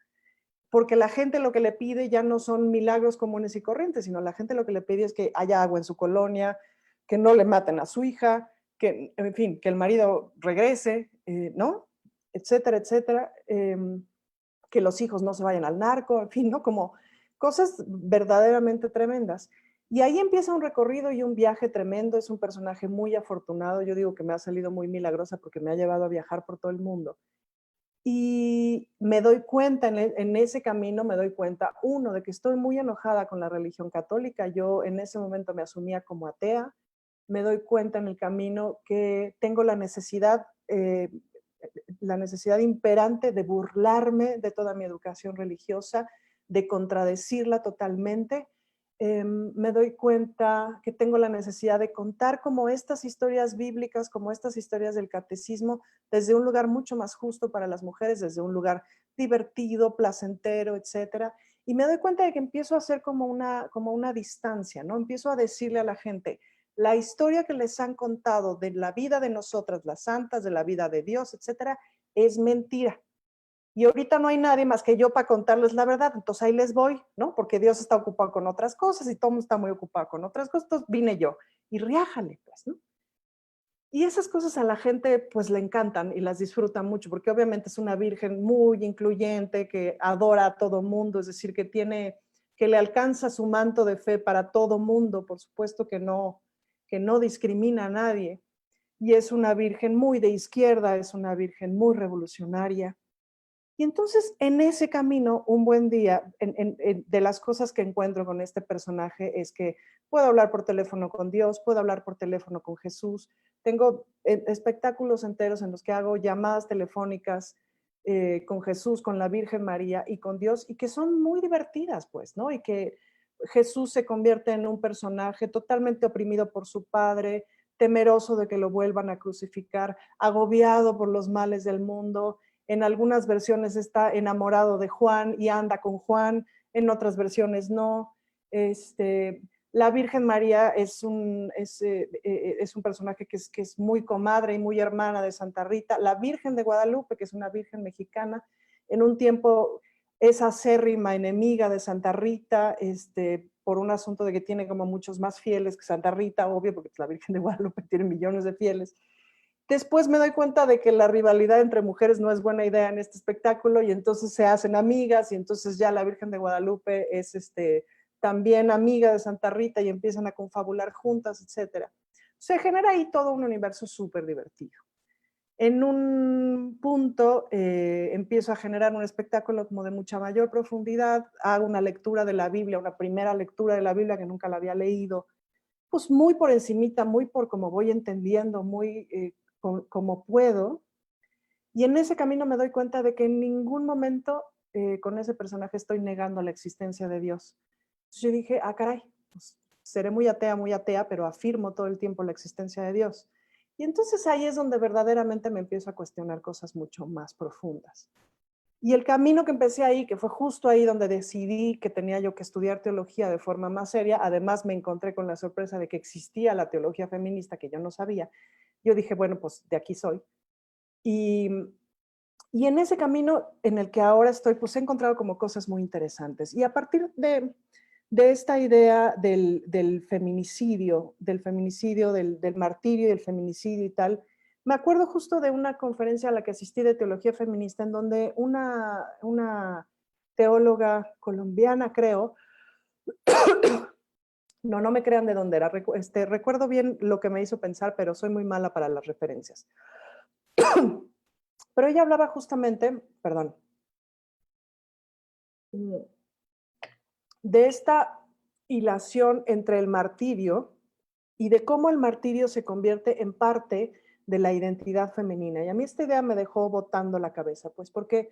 Porque la gente lo que le pide ya no son milagros comunes y corrientes, sino la gente lo que le pide es que haya agua en su colonia, que no le maten a su hija, que, en fin, que el marido regrese, ¿no? Etcétera, etcétera, que los hijos no se vayan al narco, en fin, ¿no? Como cosas verdaderamente tremendas. Y ahí empieza un recorrido y un viaje tremendo. Es un personaje muy afortunado. Yo digo que me ha salido muy milagrosa porque me ha llevado a viajar por todo el mundo. Y me doy cuenta, en ese camino me doy cuenta, uno, de que estoy muy enojada con la religión católica. Yo en ese momento me asumía como atea. Me doy cuenta en el camino que tengo la necesidad imperante de burlarme de toda mi educación religiosa, de contradecirla totalmente. Me doy cuenta que tengo la necesidad de contar como estas historias bíblicas, como estas historias del catecismo, desde un lugar mucho más justo para las mujeres, desde un lugar divertido, placentero, etcétera. Y me doy cuenta de que empiezo a hacer como una distancia, ¿no? Empiezo a decirle a la gente, la historia que les han contado de la vida de nosotras, las santas, de la vida de Dios, etcétera, es mentira. Y ahorita no hay nadie más que yo para contarles la verdad, entonces ahí les voy, ¿no? Porque Dios está ocupado con otras cosas y todo el mundo está muy ocupado con otras cosas, entonces vine yo. Y riájale, pues, ¿no? Y esas cosas a la gente pues le encantan y las disfrutan mucho, porque obviamente es una virgen muy incluyente, que adora a todo mundo, es decir, que le alcanza su manto de fe para todo mundo, por supuesto que no discrimina a nadie. Y es una virgen muy de izquierda, es una virgen muy revolucionaria. Y entonces en ese camino, un buen día, de las cosas que encuentro con este personaje es que puedo hablar por teléfono con Dios, puedo hablar por teléfono con Jesús. Tengo espectáculos enteros en los que hago llamadas telefónicas con Jesús, con la Virgen María y con Dios, y que son muy divertidas, pues, ¿no? Y que Jesús se convierte en un personaje totalmente oprimido por su padre, temeroso de que lo vuelvan a crucificar, agobiado por los males del mundo. En algunas versiones está enamorado de Juan y anda con Juan, en otras versiones no. La Virgen María es un personaje que es muy comadre y muy hermana de Santa Rita. La Virgen de Guadalupe, que es una virgen mexicana, en un tiempo es acérrima enemiga de Santa Rita, por un asunto de que tiene como muchos más fieles que Santa Rita, obvio, porque la Virgen de Guadalupe tiene millones de fieles. Después me doy cuenta de que la rivalidad entre mujeres no es buena idea en este espectáculo y entonces se hacen amigas y entonces ya la Virgen de Guadalupe es también amiga de Santa Rita y empiezan a confabular juntas, etc. Se genera ahí todo un universo súper divertido. En un punto empiezo a generar un espectáculo como de mucha mayor profundidad, hago una lectura de la Biblia, una primera lectura de la Biblia que nunca la había leído, pues muy por encimita, muy por como voy entendiendo, muy como puedo. Y en ese camino me doy cuenta de que en ningún momento con ese personaje estoy negando la existencia de Dios. Entonces yo dije, caray, pues seré muy atea, pero afirmo todo el tiempo la existencia de Dios. Y entonces ahí es donde verdaderamente me empiezo a cuestionar cosas mucho más profundas. Y el camino que empecé ahí, que fue justo ahí donde decidí que tenía yo que estudiar teología de forma más seria, además me encontré con la sorpresa de que existía la teología feminista que yo no sabía. Yo dije, bueno, pues de aquí soy. Y, y en ese camino en el que ahora estoy, pues he encontrado como cosas muy interesantes. Y a partir de esta idea del feminicidio, del martirio y del feminicidio y tal, me acuerdo justo de una conferencia a la que asistí de teología feminista en donde una teóloga colombiana, creo, no me crean de dónde era, recuerdo bien lo que me hizo pensar, pero soy muy mala para las referencias. Pero ella hablaba justamente, perdón, de esta hilación entre el martirio y de cómo el martirio se convierte en parte de la identidad femenina. Y a mí esta idea me dejó botando la cabeza, pues porque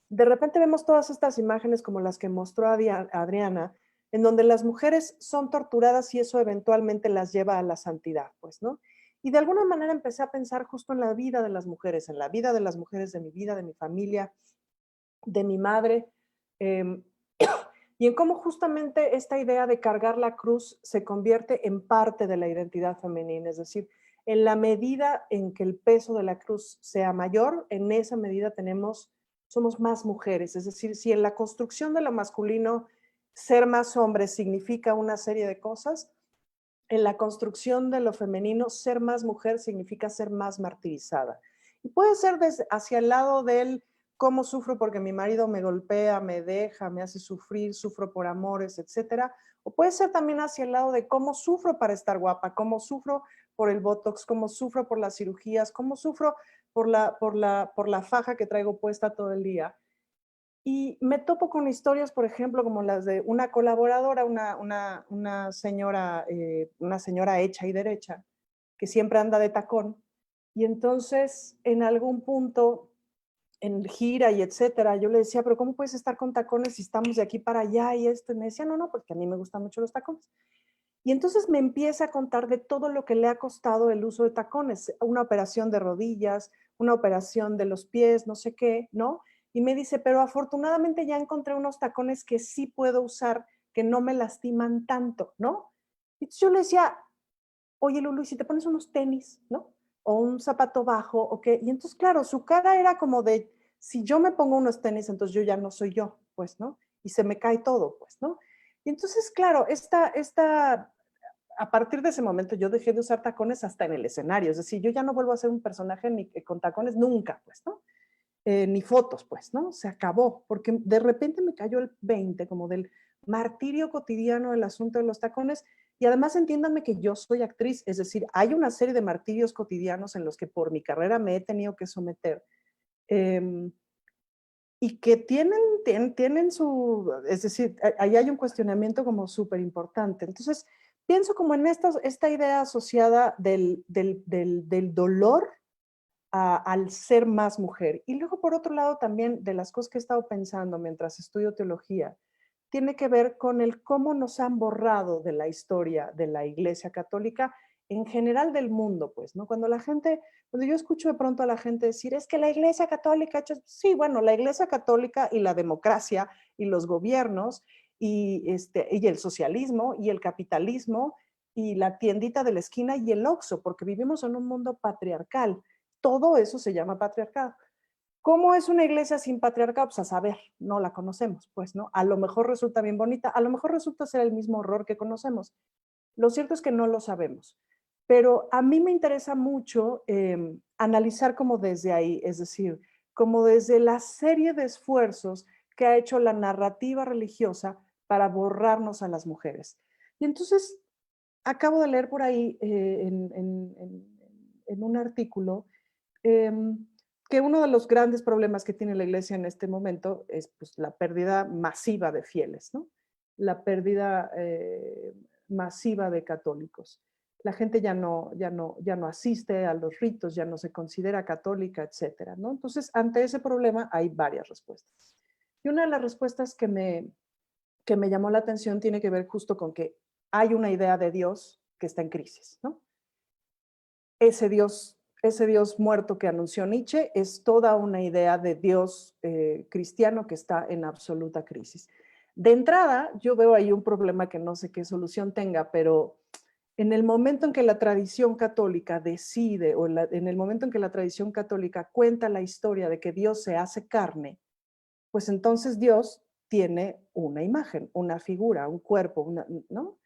de repente vemos todas estas imágenes como las que mostró Adriana, en donde las mujeres son torturadas y eso eventualmente las lleva a la santidad, pues, ¿no? Y de alguna manera empecé a pensar justo en la vida de las mujeres, en la vida de las mujeres de mi vida, de mi familia, de mi madre, y en cómo justamente esta idea de cargar la cruz se convierte en parte de la identidad femenina, es decir, en la medida en que el peso de la cruz sea mayor, en esa medida somos más mujeres, es decir, si en la construcción de lo masculino ser más hombre significa una serie de cosas, en la construcción de lo femenino ser más mujer significa ser más martirizada. Y puede ser hacia el lado del cómo sufro porque mi marido me golpea, me deja, me hace sufrir, sufro por amores, etcétera. O puede ser también hacia el lado de cómo sufro para estar guapa, cómo sufro por el botox, cómo sufro por las cirugías, cómo sufro por la faja que traigo puesta todo el día. Y me topo con historias, por ejemplo, como las de una colaboradora, una señora hecha y derecha, que siempre anda de tacón. Y entonces, en algún punto, en gira y etcétera, yo le decía, pero ¿cómo puedes estar con tacones si estamos de aquí para allá y esto? Y me decía, no, porque a mí me gustan mucho los tacones. Y entonces me empieza a contar de todo lo que le ha costado el uso de tacones, una operación de rodillas, una operación de los pies, no sé qué, ¿no? Y me dice, pero afortunadamente ya encontré unos tacones que sí puedo usar, que no me lastiman tanto, ¿no? Y entonces yo le decía, oye Lulu, ¿y si te pones unos tenis, ¿no? O un zapato bajo, ¿o qué? Y entonces, claro, su cara era como de, si yo me pongo unos tenis, entonces yo ya no soy yo, pues, ¿no? Y se me cae todo, pues, ¿no? Y entonces, claro, a partir de ese momento yo dejé de usar tacones hasta en el escenario, es decir, yo ya no vuelvo a ser un personaje ni con tacones nunca, pues, ¿no? Ni fotos, pues, ¿no? Se acabó, porque de repente me cayó el 20 como del martirio cotidiano del asunto de los tacones, y además entiéndanme que yo soy actriz, es decir, hay una serie de martirios cotidianos en los que por mi carrera me he tenido que someter, y que tienen su, es decir, ahí hay un cuestionamiento como súper importante. Entonces, pienso como en esta idea asociada del dolor al ser más mujer. Y luego, por otro lado, también de las cosas que he estado pensando mientras estudio teología, tiene que ver con el cómo nos han borrado de la historia de la Iglesia Católica en general del mundo, pues, ¿no? Cuando yo escucho de pronto a la gente decir, es que la Iglesia Católica, sí, bueno, la Iglesia Católica y la democracia y los gobiernos y el socialismo y el capitalismo y la tiendita de la esquina y el Oxxo, porque vivimos en un mundo patriarcal. Todo eso se llama patriarcado. ¿Cómo es una iglesia sin patriarcado? Pues a saber, no la conocemos, pues, ¿no? A lo mejor resulta bien bonita, a lo mejor resulta ser el mismo horror que conocemos. Lo cierto es que no lo sabemos. Pero a mí me interesa mucho analizar como desde ahí, es decir, como desde la serie de esfuerzos que ha hecho la narrativa religiosa para borrarnos a las mujeres. Y entonces, acabo de leer por ahí en un artículo que uno de los grandes problemas que tiene la iglesia en este momento es pues, la pérdida masiva de fieles, ¿no? La pérdida masiva de católicos. La gente ya no asiste a los ritos, ya no se considera católica, etcétera, ¿no? Entonces, ante ese problema hay varias respuestas. Y una de las respuestas que me llamó la atención tiene que ver justo con que hay una idea de Dios que está en crisis, ¿no? Ese Dios muerto que anunció Nietzsche es toda una idea de Dios cristiano que está en absoluta crisis. De entrada, yo veo ahí un problema que no sé qué solución tenga, pero en el momento en que la tradición católica decide, o en el momento en que la tradición católica cuenta la historia de que Dios se hace carne, pues entonces Dios tiene una imagen, una figura, un cuerpo, ¿no?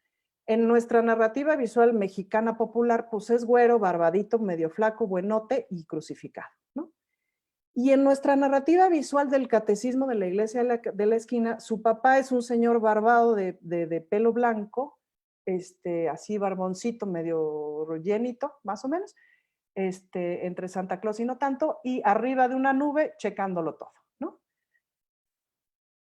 En nuestra narrativa visual mexicana popular, pues es güero, barbadito, medio flaco, buenote y crucificado, ¿no? Y en nuestra narrativa visual del catecismo de la iglesia de la esquina, su papá es un señor barbado de pelo blanco, así barboncito, medio llenito, más o menos, entre Santa Claus y no tanto, y arriba de una nube checándolo todo, ¿no?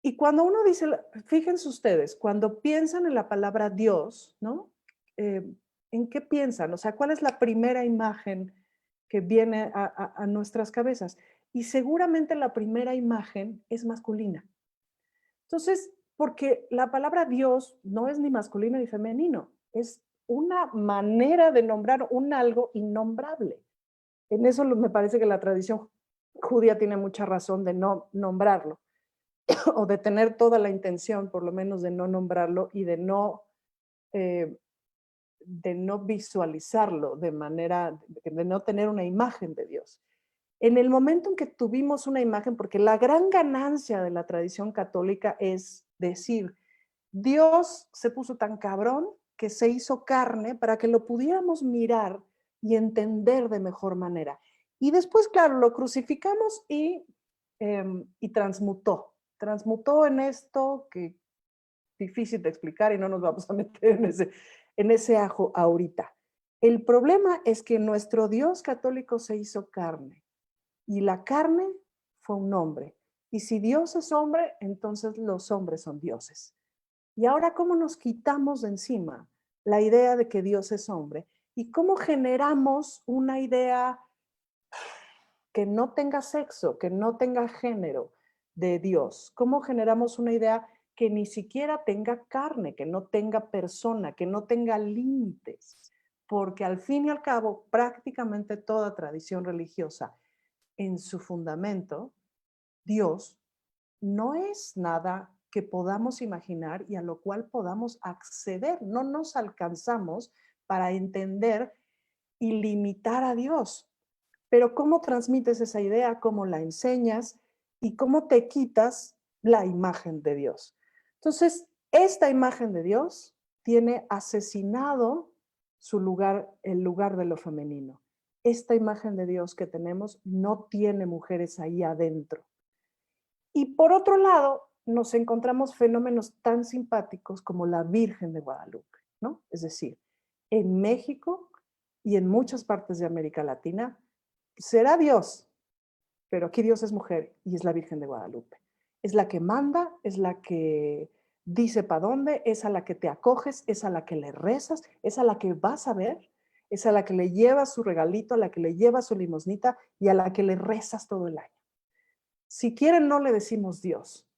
Y cuando uno dice, fíjense ustedes, cuando piensan en la palabra Dios, ¿no? ¿En qué piensan? O sea, ¿cuál es la primera imagen que viene a nuestras cabezas? Y seguramente la primera imagen es masculina. Entonces, porque la palabra Dios no es ni masculino ni femenino, es una manera de nombrar un algo innombrable. En eso me parece que la tradición judía tiene mucha razón de no nombrarlo. O de tener toda la intención, por lo menos, de no nombrarlo y de no visualizarlo de no tener una imagen de Dios. En el momento en que tuvimos una imagen, porque la gran ganancia de la tradición católica es decir, Dios se puso tan cabrón que se hizo carne para que lo pudiéramos mirar y entender de mejor manera. Y después, claro, lo crucificamos y transmutó. Transmutó en esto que es difícil de explicar y no nos vamos a meter en ese ajo ahorita. El problema es que nuestro Dios católico se hizo carne Y la carne fue un hombre. Y si Dios es hombre, entonces los hombres son dioses. Y ahora, ¿cómo nos quitamos de encima la idea de que Dios es hombre? ¿Y cómo generamos una idea que no tenga sexo, que no tenga género de Dios? ¿Cómo generamos una idea que ni siquiera tenga carne, que no tenga persona, que no tenga límites? Porque al fin y al cabo, prácticamente toda tradición religiosa, en su fundamento, Dios no es nada que podamos imaginar y a lo cual podamos acceder. No nos alcanzamos para entender y limitar a Dios. Pero ¿cómo transmites esa idea? ¿Cómo la enseñas? ¿Y cómo te quitas la imagen de Dios? Entonces, esta imagen de Dios tiene asesinado su lugar, el lugar de lo femenino. Esta imagen de Dios que tenemos no tiene mujeres ahí adentro. Y por otro lado, nos encontramos fenómenos tan simpáticos como la Virgen de Guadalupe, ¿no? Es decir, en México y en muchas partes de América Latina, será Dios, pero aquí Dios es mujer y es la Virgen de Guadalupe. Es la que manda, es la que dice para dónde, es a la que te acoges, es a la que le rezas, es a la que vas a ver, es a la que le llevas su regalito, a la que le llevas su limosnita y a la que le rezas todo el año. Si quieren, no le decimos Dios,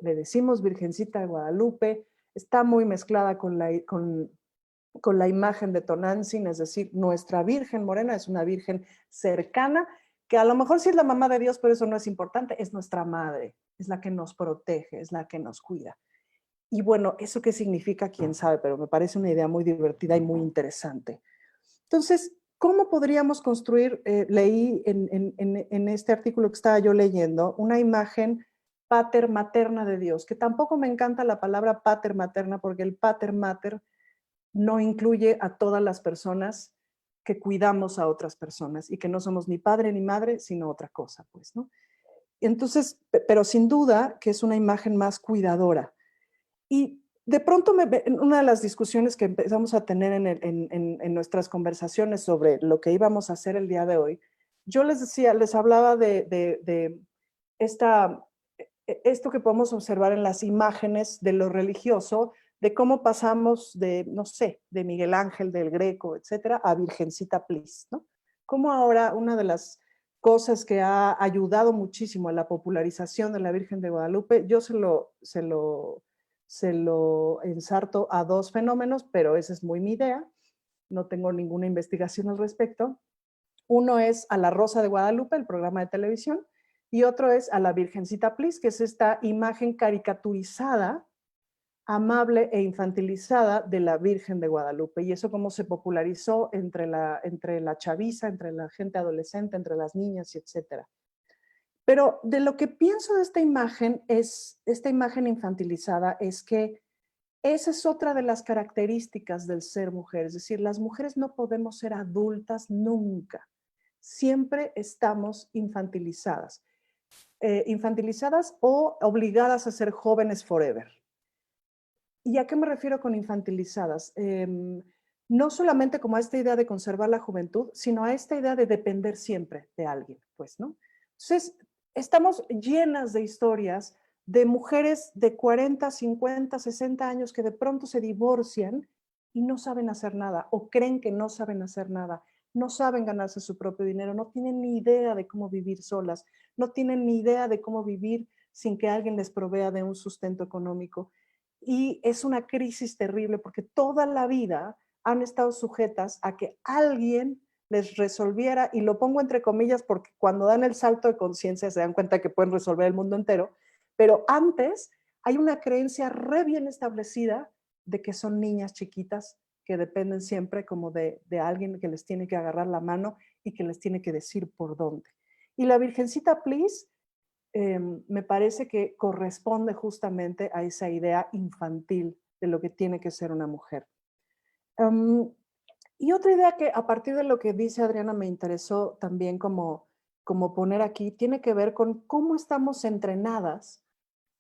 le decimos Virgencita de Guadalupe, está muy mezclada con la imagen de Tonantzin, es decir, nuestra Virgen Morena es una Virgen cercana, que a lo mejor sí es la mamá de Dios, pero eso no es importante, es nuestra madre, es la que nos protege, es la que nos cuida. Y bueno, ¿eso qué significa? Quién sabe, pero me parece una idea muy divertida y muy interesante. Entonces, ¿cómo podríamos construir, leí en este artículo que estaba yo leyendo, una imagen pater materna de Dios, que tampoco me encanta la palabra pater materna, porque el pater mater no incluye a todas las personas que cuidamos a otras personas y que no somos ni padre ni madre, sino otra cosa, pues, ¿no? Entonces, pero sin duda que es una imagen más cuidadora. Y de pronto, en una de las discusiones que empezamos a tener en nuestras conversaciones sobre lo que íbamos a hacer el día de hoy, yo les decía, les hablaba de esto que podemos observar en las imágenes de lo religioso, de cómo pasamos de, no sé, de Miguel Ángel, del Greco, etcétera, a Virgencita Please, ¿no? Como ahora una de las cosas que ha ayudado muchísimo a la popularización de la Virgen de Guadalupe, yo se lo ensarto a dos fenómenos, pero esa es muy mi idea, no tengo ninguna investigación al respecto. Uno es a la Rosa de Guadalupe, el programa de televisión, y otro es a la Virgencita Please, que es esta imagen caricaturizada, amable e infantilizada de la Virgen de Guadalupe. Y eso cómo se popularizó entre la chaviza, entre la gente adolescente, entre las niñas, etcétera. Pero de lo que pienso de esta imagen infantilizada, es que esa es otra de las características del ser mujer. Es decir, las mujeres no podemos ser adultas nunca. Siempre estamos infantilizadas. Infantilizadas o obligadas a ser jóvenes forever. ¿Y a qué me refiero con infantilizadas? No solamente como a esta idea de conservar la juventud, sino a esta idea de depender siempre de alguien, pues, ¿no? Entonces, estamos llenas de historias de mujeres de 40, 50, 60 años que de pronto se divorcian y no saben hacer nada o creen que no saben hacer nada, no saben ganarse su propio dinero, no tienen ni idea de cómo vivir solas, no tienen ni idea de cómo vivir sin que alguien les provea de un sustento económico. Y es una crisis terrible porque toda la vida han estado sujetas a que alguien les resolviera, y lo pongo entre comillas porque cuando dan el salto de conciencia se dan cuenta que pueden resolver el mundo entero, pero antes hay una creencia re bien establecida de que son niñas chiquitas que dependen siempre como de alguien que les tiene que agarrar la mano y que les tiene que decir por dónde. Y la Virgencita Please me parece que corresponde justamente a esa idea infantil de lo que tiene que ser una mujer. Y otra idea que a partir de lo que dice Adriana me interesó también como poner aquí, tiene que ver con cómo estamos entrenadas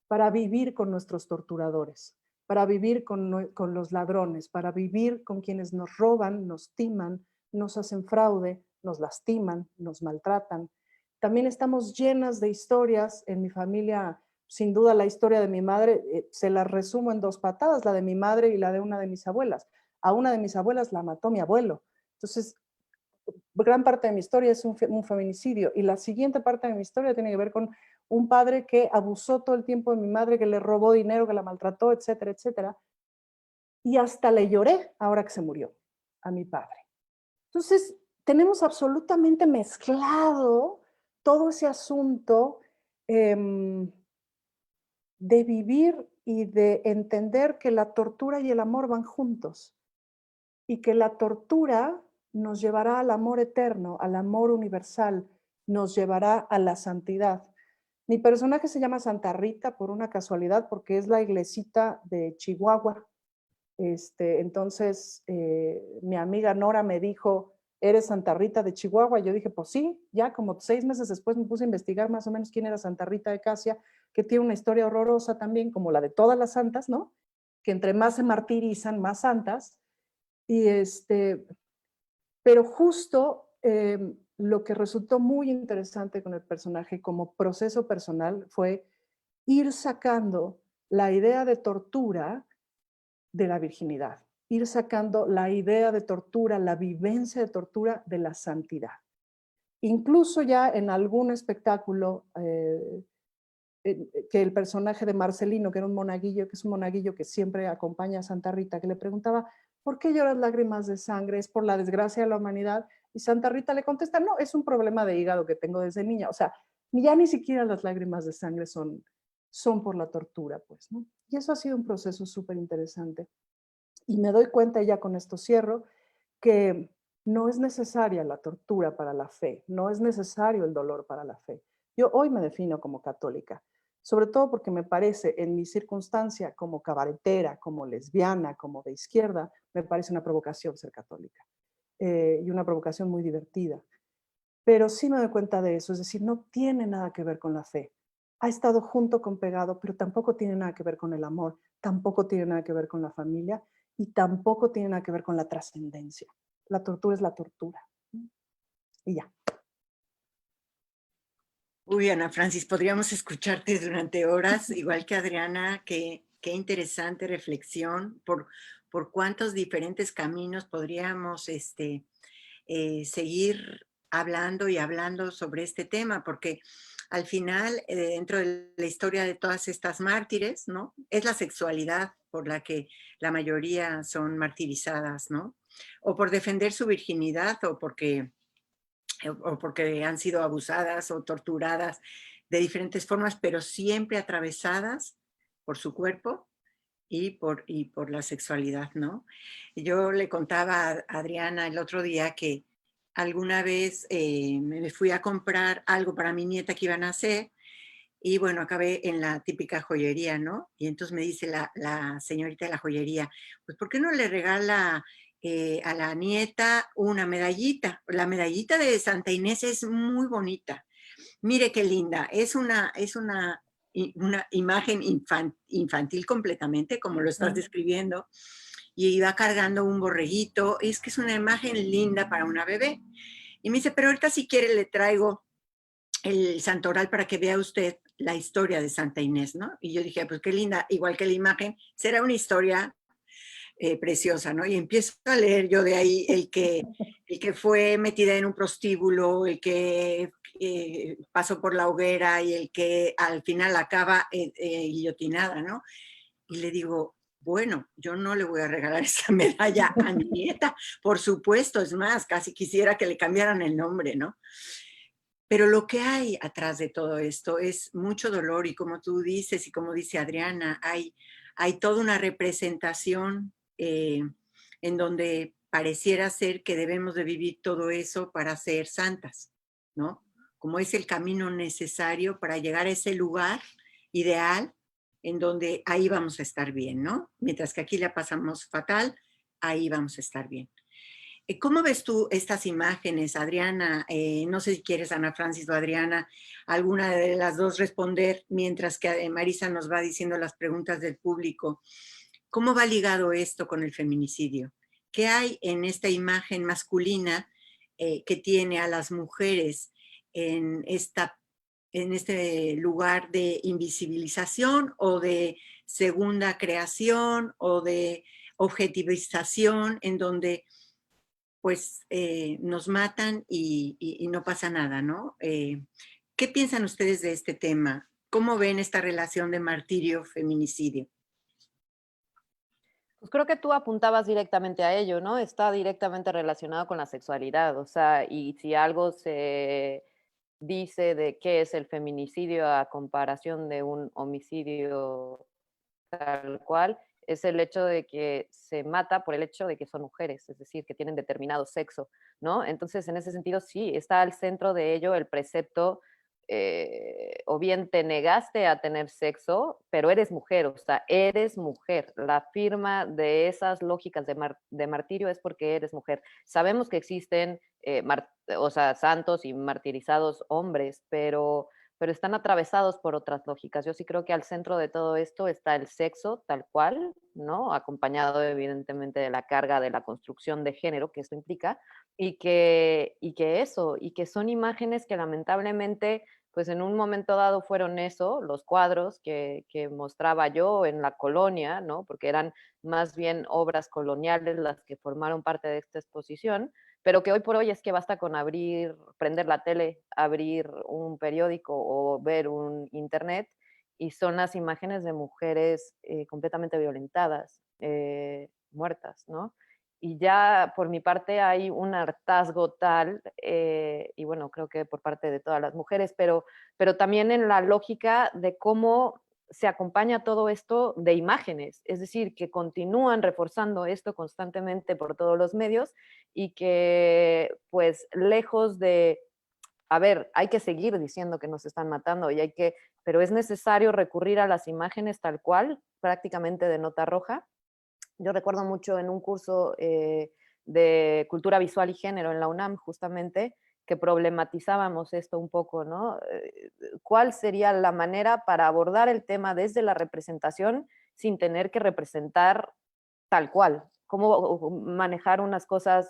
para vivir con nuestros torturadores, para vivir con los ladrones, para vivir con quienes nos roban, nos timan, nos hacen fraude, nos lastiman, nos maltratan. también estamos llenas de historias. En mi familia, sin duda, la historia de mi madre, se la resumo en 2 patadas, la de mi madre y la de una de mis abuelas. A una de mis abuelas la mató mi abuelo. Entonces, gran parte de mi historia es un feminicidio. Y la siguiente parte de mi historia tiene que ver con un padre que abusó todo el tiempo de mi madre, que le robó dinero, que la maltrató, etcétera, etcétera. Y hasta le lloré ahora que se murió a mi padre. Entonces, tenemos absolutamente mezclado todo ese asunto eh, de vivir y de entender que la tortura y el amor van juntos y que la tortura nos llevará al amor eterno, al amor universal, nos llevará a la santidad. Mi personaje se llama Santa Rita por una casualidad, porque es la iglesita de Chihuahua. Entonces, mi amiga Nora me dijo, ¿eres Santa Rita de Chihuahua? Yo dije, pues sí, ya como 6 meses después me puse a investigar más o menos quién era Santa Rita de Casia, que tiene una historia horrorosa también, como la de todas las santas, ¿no? Que entre más se martirizan, más santas. Y pero justo lo que resultó muy interesante con el personaje como proceso personal fue ir sacando la idea de tortura de la virginidad, ir sacando la idea de tortura, la vivencia de tortura de la santidad. Incluso ya en algún espectáculo que el personaje de Marcelino, que era un monaguillo, que es un monaguillo que siempre acompaña a Santa Rita, que le preguntaba, ¿por qué lloras lágrimas de sangre? ¿Es por la desgracia de la humanidad? Y Santa Rita le contesta, no, es un problema de hígado que tengo desde niña. O sea, ya ni siquiera las lágrimas de sangre son por la tortura, pues, ¿no? Y eso ha sido un proceso súper interesante. Y me doy cuenta, ya con esto cierro, que no es necesaria la tortura para la fe, no es necesario el dolor para la fe. Yo hoy me defino como católica, sobre todo porque me parece, en mi circunstancia como cabaretera, como lesbiana, como de izquierda, me parece una provocación ser católica y una provocación muy divertida. Pero sí me doy cuenta de eso, es decir, no tiene nada que ver con la fe. Ha estado junto con pegado, pero tampoco tiene nada que ver con el amor, tampoco tiene nada que ver con la familia y tampoco tiene nada que ver con la trascendencia. La tortura es la tortura. Y ya. Uy, Ana Francis, podríamos escucharte durante horas, igual que Adriana, qué interesante reflexión por cuántos diferentes caminos podríamos seguir hablando y hablando sobre este tema, porque al final, dentro de la historia de todas estas mártires, ¿no? Es la sexualidad por la que la mayoría son martirizadas, ¿no? O por defender su virginidad o porque han sido abusadas o torturadas de diferentes formas, pero siempre atravesadas por su cuerpo y por la sexualidad, ¿no? Yo le contaba a Adriana el otro día que alguna vez me fui a comprar algo para mi nieta que iban a hacer y bueno, acabé en la típica joyería, ¿no? Y entonces me dice la señorita de la joyería, pues ¿por qué no le regala a la nieta una medallita? La medallita de Santa Inés es muy bonita. Mire qué linda, una imagen infantil completamente, como lo estás describiendo, y iba cargando un borreguito, es que es una imagen linda para una bebé. Y me dice, pero ahorita si quiere le traigo el santoral para que vea usted la historia de Santa Inés, ¿no? Y yo dije, pues qué linda, igual que la imagen, será una historia preciosa, ¿no? Y empiezo a leer yo de ahí el que fue metida en un prostíbulo, el que pasó por la hoguera y el que al final acaba guillotinada, ¿no? Y le digo, bueno, yo no le voy a regalar esa medalla a mi nieta, por supuesto, es más, casi quisiera que le cambiaran el nombre, ¿no? Pero lo que hay atrás de todo esto es mucho dolor y como tú dices y como dice Adriana, hay toda una representación en donde pareciera ser que debemos de vivir todo eso para ser santas, ¿no? Como es el camino necesario para llegar a ese lugar ideal en donde ahí vamos a estar bien, ¿no? Mientras que aquí la pasamos fatal, ahí vamos a estar bien. ¿Cómo ves tú estas imágenes, Adriana? No sé si quieres, Ana Francis o Adriana, alguna de las dos responder mientras que Marisa nos va diciendo las preguntas del público. ¿Cómo va ligado esto con el feminicidio? ¿Qué hay en esta imagen masculina que tiene a las mujeres en este lugar de invisibilización o de segunda creación o de objetivización, en donde pues nos matan y no pasa nada, ¿no? ¿Qué piensan ustedes de este tema? ¿Cómo ven esta relación de martirio-feminicidio? Pues creo que tú apuntabas directamente a ello, ¿no? Está directamente relacionado con la sexualidad, o sea, y si algo se dice de qué es el feminicidio a comparación de un homicidio tal cual, es el hecho de que se mata por el hecho de que son mujeres, es decir, que tienen determinado sexo, ¿no? Entonces, en ese sentido, sí, está al centro de ello el precepto, o bien te negaste a tener sexo, pero eres mujer, o sea, eres mujer. La firma de esas lógicas de martirio es porque eres mujer. Sabemos que existen, o sea, santos y martirizados hombres, pero están atravesados por otras lógicas. Yo sí creo que al centro de todo esto está el sexo tal cual, ¿no? Acompañado evidentemente de la carga de la construcción de género que esto implica, y que son imágenes que lamentablemente, pues en un momento dado fueron eso, los cuadros que mostraba yo en la colonia, ¿no? Porque eran más bien obras coloniales las que formaron parte de esta exposición, pero que hoy por hoy es que basta con prender la tele, abrir un periódico o ver un internet y son las imágenes de mujeres completamente violentadas, muertas, ¿no? Y ya por mi parte hay un hartazgo tal, y bueno, creo que por parte de todas las mujeres, pero también en la lógica de cómo se acompaña todo esto de imágenes, es decir, que continúan reforzando esto constantemente por todos los medios y que pues lejos de, a ver, hay que seguir diciendo que nos están matando y pero es necesario recurrir a las imágenes tal cual, prácticamente de nota roja. Yo recuerdo mucho en un curso de cultura visual y género en la UNAM, justamente, que problematizábamos esto un poco, ¿no? ¿Cuál sería la manera para abordar el tema desde la representación sin tener que representar tal cual? ¿Cómo manejar unas cosas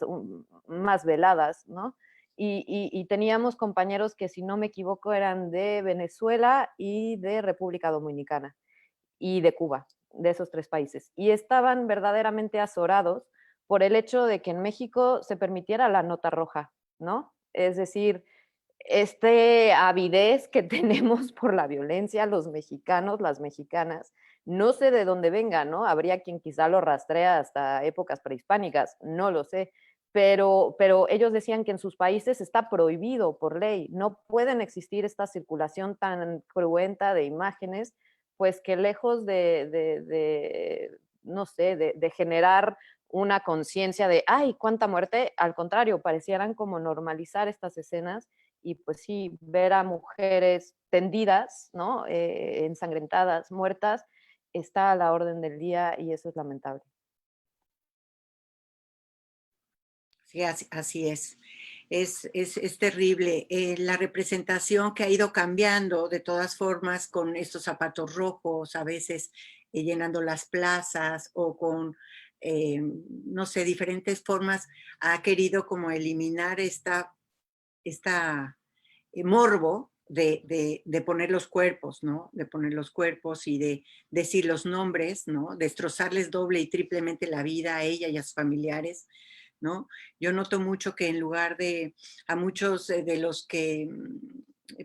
más veladas, ¿no? Y teníamos compañeros que, si no me equivoco, eran de Venezuela y de República Dominicana y de Cuba, de esos tres países. Y estaban verdaderamente azorados por el hecho de que en México se permitiera la nota roja, ¿no? Es decir, avidez que tenemos por la violencia, los mexicanos, las mexicanas, no sé de dónde venga, ¿no? Habría quien quizá lo rastrea hasta épocas prehispánicas, no lo sé, pero ellos decían que en sus países está prohibido por ley, no pueden existir esta circulación tan cruenta de imágenes, pues que lejos no sé, de generar una conciencia de, ay, cuánta muerte, al contrario, parecieran como normalizar estas escenas y pues sí, ver a mujeres tendidas, ¿no? Ensangrentadas, muertas, está a la orden del día y eso es lamentable. Sí, así es. Es terrible. La representación que ha ido cambiando de todas formas con estos zapatos rojos, a veces llenando las plazas o con, no sé, diferentes formas, ha querido como eliminar esta morbo de poner los cuerpos, ¿no? De poner los cuerpos y de decir los nombres, ¿no? Destrozarles doble y triplemente la vida a ella y a sus familiares, ¿no? Yo noto mucho que en lugar a muchos de los que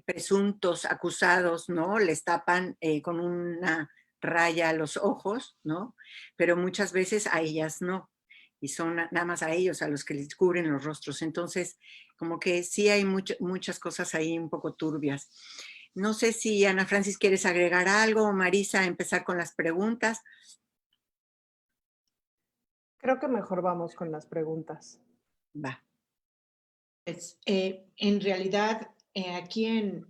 presuntos acusados, ¿no? Les tapan con una raya a los ojos, ¿no? Pero muchas veces a ellas no. Y son nada más a ellos a los que les cubren los rostros. Entonces, como que sí hay muchas cosas ahí un poco turbias. No sé si Ana Francis quieres agregar algo o Marisa empezar con las preguntas. Creo que mejor vamos con las preguntas. Va. Pues, en realidad, aquí en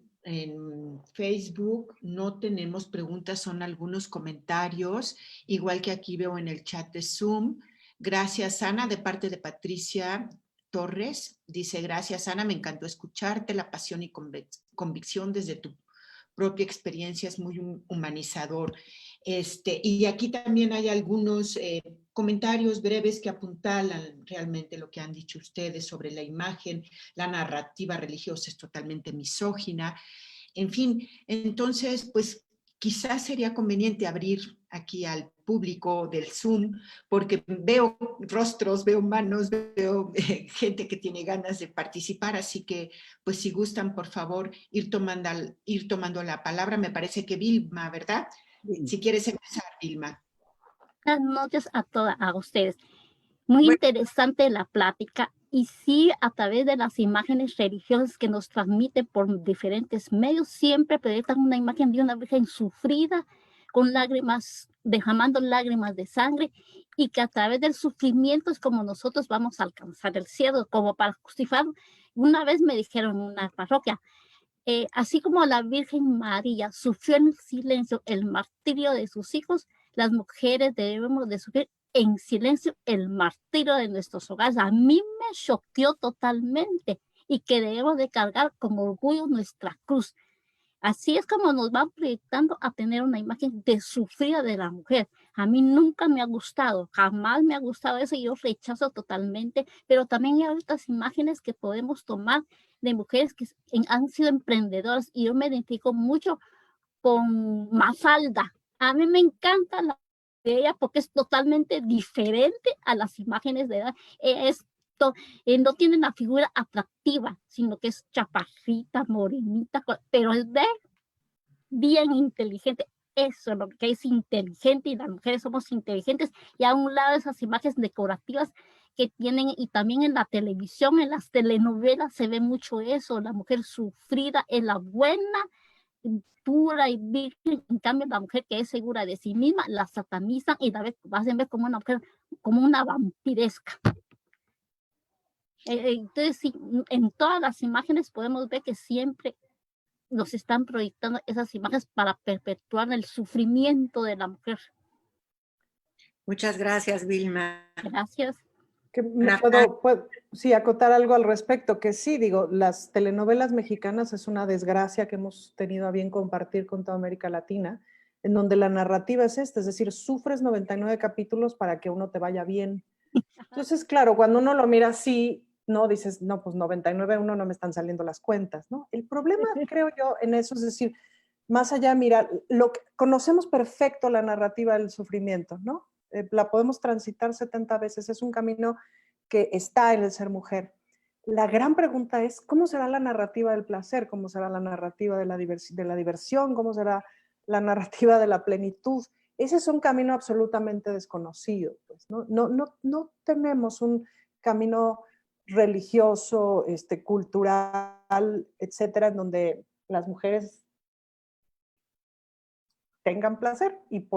Facebook no tenemos preguntas, son algunos comentarios, igual que aquí veo en el chat de Zoom. Gracias, Ana, de parte de Patricia Torres. Dice, gracias, Ana, me encantó escucharte, la pasión y convicción desde tu propia experiencia es muy humanizador. Y aquí también hay algunos comentarios breves que apuntalan realmente lo que han dicho ustedes sobre la imagen. La narrativa religiosa es totalmente misógina. En fin, entonces, pues quizás sería conveniente abrir aquí al público del Zoom, porque veo rostros, veo manos, veo gente que tiene ganas de participar, así que, pues si gustan, por favor, ir tomando la palabra. Me parece que Vilma, ¿verdad? Bien. Si quieres empezar, Vilma. Buenas noches a ustedes. Muy interesante la plática y sí, a través de las imágenes religiosas que nos transmiten por diferentes medios, siempre proyectan una imagen de una virgen sufrida, con lágrimas, derramando lágrimas de sangre, y que a través del sufrimiento es como nosotros vamos a alcanzar el cielo, como para justificar. Una vez me dijeron en una parroquia, así como la Virgen María sufrió en silencio el martirio de sus hijos, las mujeres debemos de sufrir en silencio el martirio de nuestros hogares. A mí me choqueó totalmente, y que debemos de cargar con orgullo nuestra cruz. Así es como nos van proyectando a tener una imagen de sufrida de la mujer. A mí nunca me ha gustado, jamás me ha gustado eso, y yo rechazo totalmente, pero también hay otras imágenes que podemos tomar de mujeres que han sido emprendedoras, y yo me identifico mucho con Mafalda. A mí me encanta la de ella porque es totalmente diferente a las imágenes de edad. No tiene una figura atractiva, sino que es chaparrita, morenita, pero es bien inteligente. Eso es lo que es inteligente, y las mujeres somos inteligentes. Y a un lado esas imágenes decorativas que tienen, y también en la televisión, en las telenovelas se ve mucho eso, la mujer sufrida es la buena, pura y virgen. En cambio, la mujer que es segura de sí misma la satanizan y la hacen ver como una mujer, como una vampiresca. Entonces, sí, en todas las imágenes podemos ver que siempre nos están proyectando esas imágenes para perpetuar el sufrimiento de la mujer. Muchas gracias, Vilma. Gracias. Que me puedo sí, acotar algo al respecto, que sí, digo, las telenovelas mexicanas es una desgracia que hemos tenido a bien compartir con toda América Latina, en donde la narrativa es esta, es decir, sufres 99 capítulos para que uno te vaya bien. Entonces, claro, cuando uno lo mira así, no dices, no, pues 99, uno no me están saliendo las cuentas, ¿no? El problema, creo yo, en eso es decir, más allá, mira, conocemos perfecto la narrativa del sufrimiento, ¿no? La podemos transitar 70 veces, es un camino que está en el ser mujer. La gran pregunta es, ¿cómo será la narrativa del placer? ¿Cómo será la narrativa de la diversión? ¿Cómo será la narrativa de la plenitud? Ese es un camino absolutamente desconocido, pues, ¿no? No tenemos un camino religioso, cultural, etcétera, en donde las mujeres tengan placer, y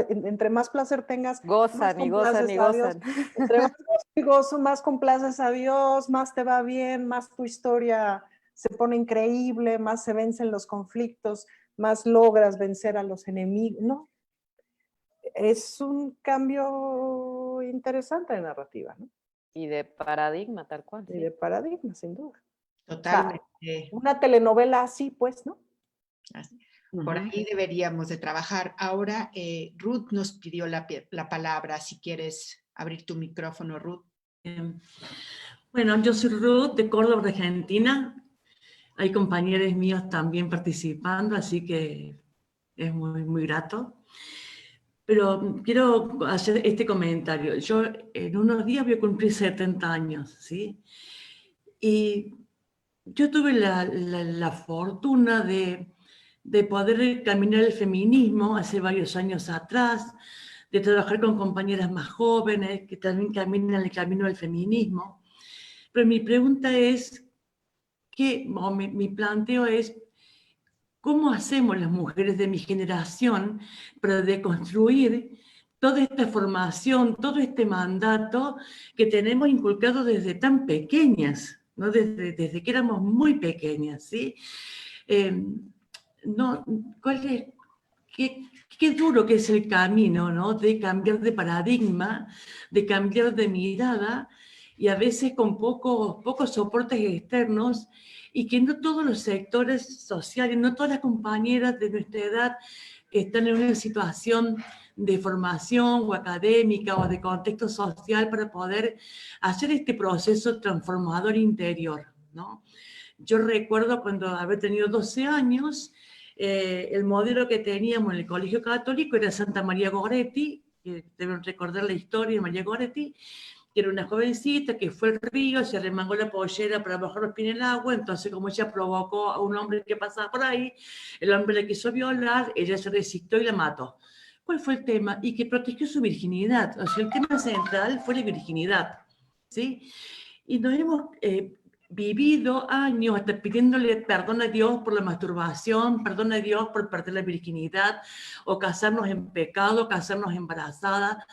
entre más placer tengas, Gozan y gozan y gozan. Entre más gozo y gozo, más complaces a Dios, más te va bien, más tu historia se pone increíble, más se vencen los conflictos, más logras vencer a los enemigos, ¿no? Es un cambio interesante de narrativa, ¿no? Y de paradigma, tal cual. Y de paradigma, sin duda. Totalmente. O sea, una telenovela así, pues, ¿no? Así. Por ahí deberíamos de trabajar. Ahora, Ruth nos pidió la palabra. Si quieres abrir tu micrófono, Ruth. Bueno, yo soy Ruth de Córdoba, Argentina. Hay compañeros míos también participando, así que es muy, muy grato. Pero quiero hacer este comentario. Yo en unos días voy a cumplir 70 años, ¿sí? Y yo tuve la fortuna de poder caminar el feminismo hace varios años atrás, de trabajar con compañeras más jóvenes que también caminan el camino del feminismo. Pero mi pregunta es, mi planteo es, ¿cómo hacemos las mujeres de mi generación para deconstruir toda esta formación, todo este mandato que tenemos inculcado desde tan pequeñas, ¿no? Desde que éramos muy pequeñas, ¿sí? Qué duro que es el camino, ¿no? De cambiar de paradigma, de cambiar de mirada, y a veces con pocos soportes externos, y que no todos los sectores sociales, no todas las compañeras de nuestra edad que están en una situación de formación o académica o de contexto social para poder hacer este proceso transformador interior, ¿no? Yo recuerdo cuando haber tenido 12 años, el modelo que teníamos en el colegio católico era Santa María Goretti, que deben recordar la historia de María Goretti, que era una jovencita que fue al río, se remangó la pollera para bajar los pies en el agua, entonces como ella provocó a un hombre que pasaba por ahí, el hombre la quiso violar, ella se resistió y la mató. ¿Cuál fue el tema? Y que protegió su virginidad, o sea, el tema central fue la virginidad, ¿sí? Y nos hemos vivido años hasta pidiéndole perdón a Dios por la masturbación, perdón a Dios por perder la virginidad, o casarnos en pecado, casarnos embarazada.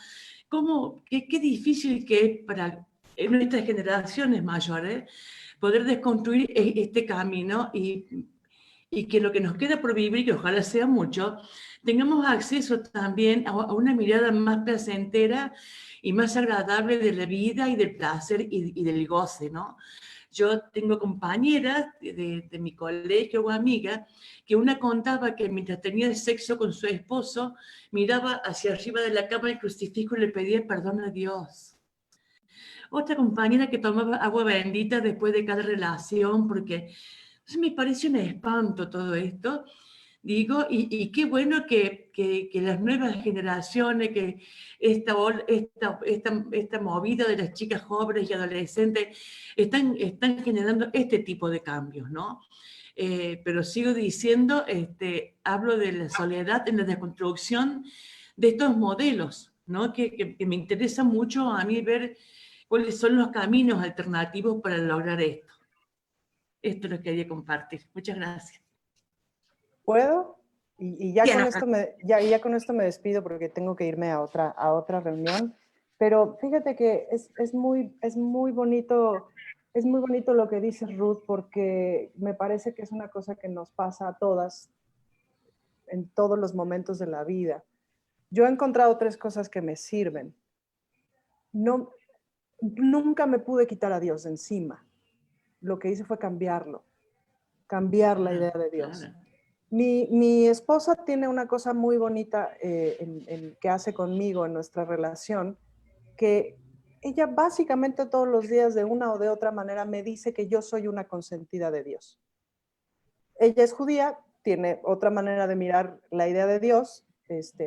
Qué difícil que es para nuestras generaciones mayores poder desconstruir este camino y que lo que nos queda por vivir, que ojalá sea mucho, tengamos acceso también a una mirada más placentera y más agradable de la vida y del placer y del goce, ¿no? Yo tengo compañeras de mi colegio o amiga que una contaba que mientras tenía sexo con su esposo, miraba hacia arriba de la cama del crucifijo y le pedía perdón a Dios. Otra compañera que tomaba agua bendita después de cada relación, porque me parece un espanto todo esto. Digo, y qué bueno que las nuevas generaciones, que esta movida de las chicas jóvenes y adolescentes están generando este tipo de cambios, ¿no? Pero sigo diciendo, hablo de la soledad en la desconstrucción de estos modelos, ¿no? Que me interesa mucho a mí ver cuáles son los caminos alternativos para lograr esto. Esto lo quería compartir. Muchas gracias. ¿Puedo? Y ya, Sí, con Ana esto ya con esto me despido porque tengo que irme a otra reunión. Pero fíjate que es muy bonito lo que dice Ruth, porque me parece que es una cosa que nos pasa a todas en todos los momentos de la vida. Yo he encontrado 3 cosas que me sirven. Nunca me pude quitar a Dios de encima. Lo que hice fue cambiar la idea de Dios. Claro. Mi esposa tiene una cosa muy bonita que hace conmigo en nuestra relación, que ella básicamente todos los días de una o de otra manera me dice que yo soy una consentida de Dios. Ella es judía, tiene otra manera de mirar la idea de Dios,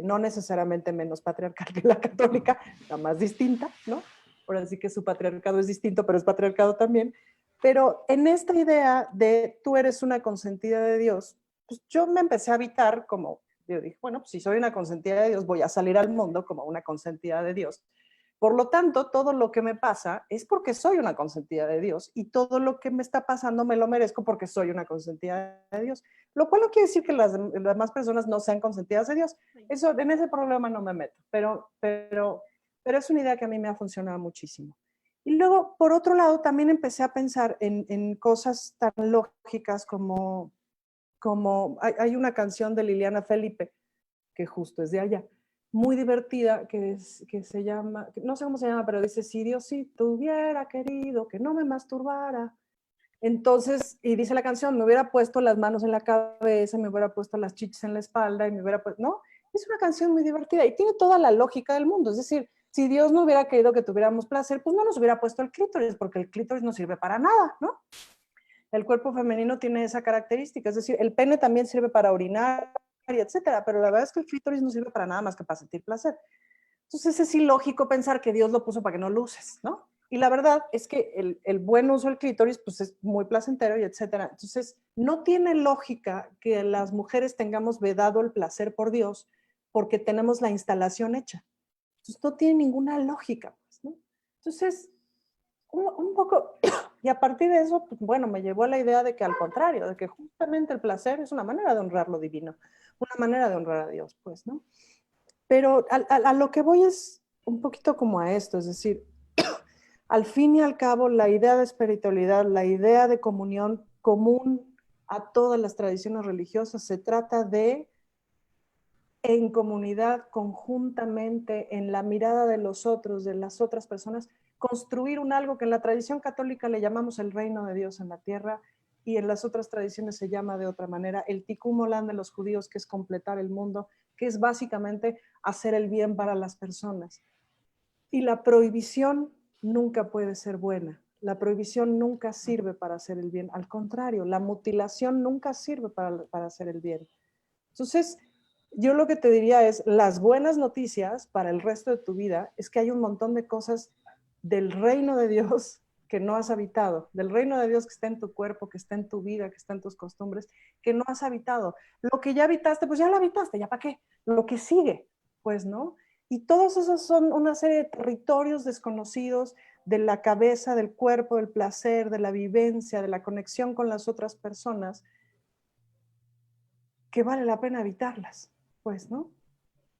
no necesariamente menos patriarcal que la católica, la más distinta, ¿no? Por así que su patriarcado es distinto, pero es patriarcado también. Pero en esta idea de tú eres una consentida de Dios, pues yo me empecé a habitar como, yo dije, bueno, pues si soy una consentida de Dios, voy a salir al mundo como una consentida de Dios. Por lo tanto, todo lo que me pasa es porque soy una consentida de Dios y todo lo que me está pasando me lo merezco porque soy una consentida de Dios. Lo cual no quiere decir que las demás personas no sean consentidas de Dios. Eso, en ese problema no me meto, pero es una idea que a mí me ha funcionado muchísimo. Y luego, por otro lado, también empecé a pensar en cosas tan lógicas como hay una canción de Liliana Felipe, que justo es de allá, muy divertida, que se llama, no sé cómo se llama, pero dice, si Diosito hubiera querido que no me masturbara. Entonces, y dice la canción, me hubiera puesto las manos en la cabeza, me hubiera puesto las chichis en la espalda y me hubiera puesto, ¿no? Es una canción muy divertida y tiene toda la lógica del mundo. Es decir, si Dios no hubiera querido que tuviéramos placer, pues no nos hubiera puesto el clítoris, porque el clítoris no sirve para nada, ¿no? El cuerpo femenino tiene esa característica, es decir, el pene también sirve para orinar, y etcétera, pero la verdad es que el clítoris no sirve para nada más que para sentir placer. Entonces es ilógico pensar que Dios lo puso para que no lo uses, ¿no? Y la verdad es que el buen uso del clítoris pues es muy placentero y etcétera. Entonces no tiene lógica que las mujeres tengamos vedado el placer por Dios porque tenemos la instalación hecha. Entonces no tiene ninguna lógica, pues, ¿no? Entonces, un poco, y a partir de eso, pues, bueno, me llevó a la idea de que al contrario, de que justamente el placer es una manera de honrar lo divino, una manera de honrar a Dios, pues, ¿no? Pero a lo que voy es un poquito como a esto, es decir, al fin y al cabo, la idea de espiritualidad, la idea de comunión común a todas las tradiciones religiosas, se trata de, en comunidad, conjuntamente, en la mirada de los otros, de las otras personas, construir un algo que en la tradición católica le llamamos el reino de Dios en la tierra y en las otras tradiciones se llama de otra manera, el tikkun olam de los judíos, que es completar el mundo, que es básicamente hacer el bien para las personas. Y la prohibición nunca puede ser buena. La prohibición nunca sirve para hacer el bien. Al contrario, la mutilación nunca sirve para hacer el bien. Entonces, yo lo que te diría es, las buenas noticias para el resto de tu vida es que hay un montón de cosas del reino de Dios que no has habitado, del reino de Dios que está en tu cuerpo, que está en tu vida, que está en tus costumbres, que no has habitado. Lo que ya habitaste, pues ya lo habitaste, ¿ya para qué? Lo que sigue, pues, ¿no? Y todos esos son una serie de territorios desconocidos de la cabeza, del cuerpo, del placer, de la vivencia, de la conexión con las otras personas, que vale la pena habitarlas, pues, ¿no?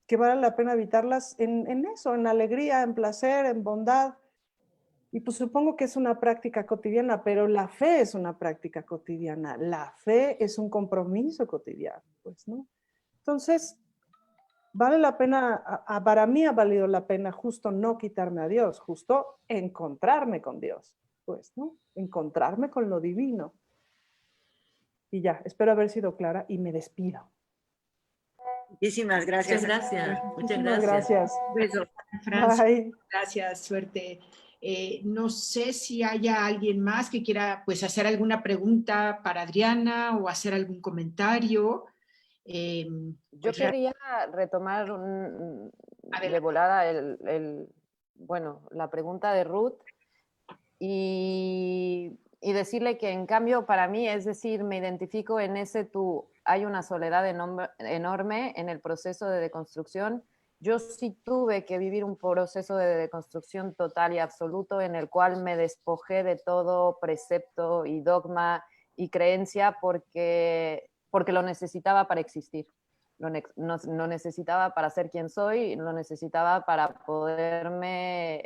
Que vale la pena habitarlas en eso, en alegría, en placer, en bondad. Y pues supongo que es una práctica cotidiana, pero la fe es una práctica cotidiana. La fe es un compromiso cotidiano, pues, ¿no? Entonces, vale la pena, para mí ha valido la pena justo no quitarme a Dios, justo encontrarme con Dios, pues, ¿no? Encontrarme con lo divino. Y ya, espero haber sido clara y me despido. Muchísimas gracias. Muchas gracias. Muchas Muchísimas gracias. gracias. Un beso. Francis, Bye. gracias, suerte. No sé si haya alguien más que quiera pues hacer alguna pregunta para Adriana o hacer algún comentario. Yo Pues, quería retomar de volada bueno, la pregunta de Ruth y decirle que en cambio para mí, es decir, me identifico en ese hay una soledad enorme en el proceso de deconstrucción. Yo sí tuve que vivir un proceso de deconstrucción total y absoluto en el cual me despojé de todo precepto y dogma y creencia porque lo necesitaba para existir. Lo necesitaba para ser quien soy, lo necesitaba para poderme,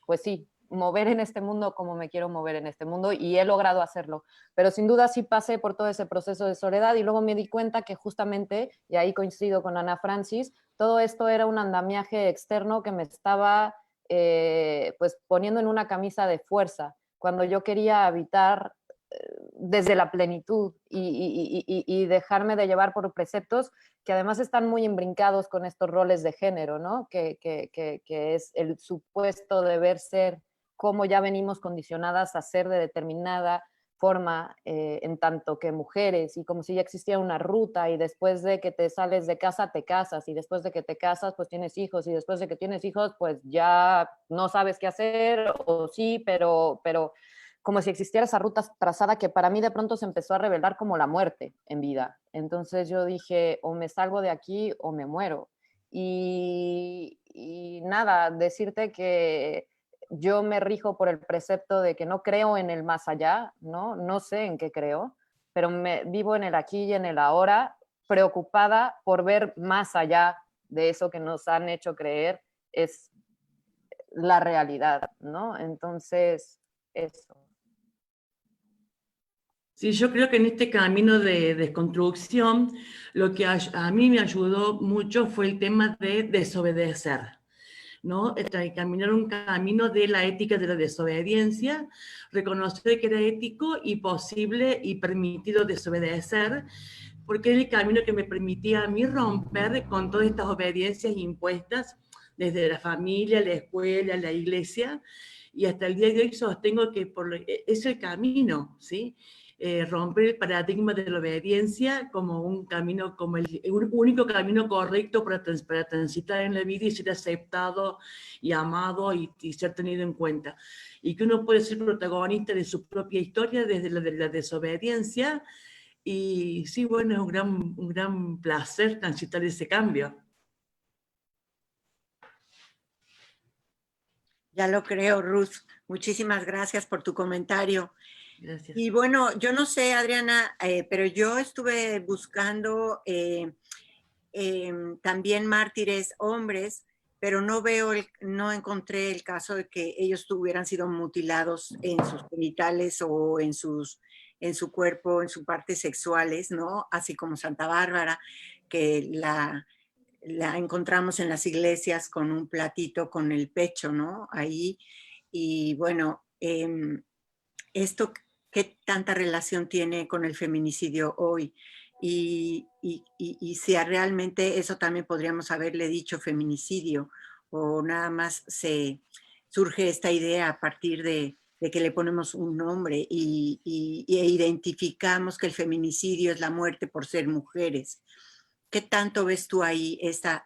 pues sí, mover en este mundo como me quiero mover en este mundo y he logrado hacerlo. Pero sin duda sí pasé por todo ese proceso de soledad y luego me di cuenta que justamente, y ahí coincido con Ana Francis, todo esto era un andamiaje externo que me estaba pues poniendo en una camisa de fuerza cuando yo quería habitar desde la plenitud y dejarme de llevar por preceptos que además están muy imbrincados con estos roles de género, ¿no? Que es el supuesto deber ser como ya venimos condicionadas a ser de determinada forma, en tanto que mujeres, y como si ya existiera una ruta, y después de que te sales de casa te casas, y después de que te casas pues tienes hijos, y después de que tienes hijos pues ya no sabes qué hacer, o sí, pero como si existiera esa ruta trazada que para mí de pronto se empezó a revelar como la muerte en vida. Entonces yo dije, o me salgo de aquí o me muero. Y nada, decirte que yo me rijo por el precepto de que no creo en el más allá, ¿no? No sé en qué creo, pero vivo en el aquí y en el ahora, preocupada por ver más allá de eso que nos han hecho creer es la realidad, ¿no? Entonces, eso. Sí, yo creo que en este camino de desconstrucción, lo que a mí me ayudó mucho fue el tema de desobedecer, ¿no? Caminar un camino de la ética de la desobediencia, reconocer que era ético y posible y permitido desobedecer, porque era el camino que me permitía a mí romper con todas estas obediencias impuestas desde la familia, la escuela, la iglesia, y hasta el día de hoy sostengo que es el camino, ¿sí? Romper el paradigma de la obediencia como un camino, como el único camino correcto para transitar en la vida y ser aceptado y amado y ser tenido en cuenta. Y que uno puede ser protagonista de su propia historia desde la desobediencia. Y sí, bueno, es un gran placer transitar ese cambio. Ya lo creo, Ruth. Muchísimas gracias por tu comentario. Gracias. Y bueno, yo no sé, Adriana, pero yo estuve buscando también mártires hombres, pero no encontré el caso de que ellos hubieran sido mutilados en sus genitales o en su cuerpo, en sus partes sexuales, ¿no? Así como Santa Bárbara, que la encontramos en las iglesias con un platito con el pecho, ¿no? Ahí. Y bueno, esto, ¿qué tanta relación tiene con el feminicidio hoy? y si realmente eso también podríamos haberle dicho feminicidio, o nada más surge esta idea a partir de que le ponemos un nombre e identificamos que el feminicidio es la muerte por ser mujeres. ¿Qué tanto ves tú ahí esta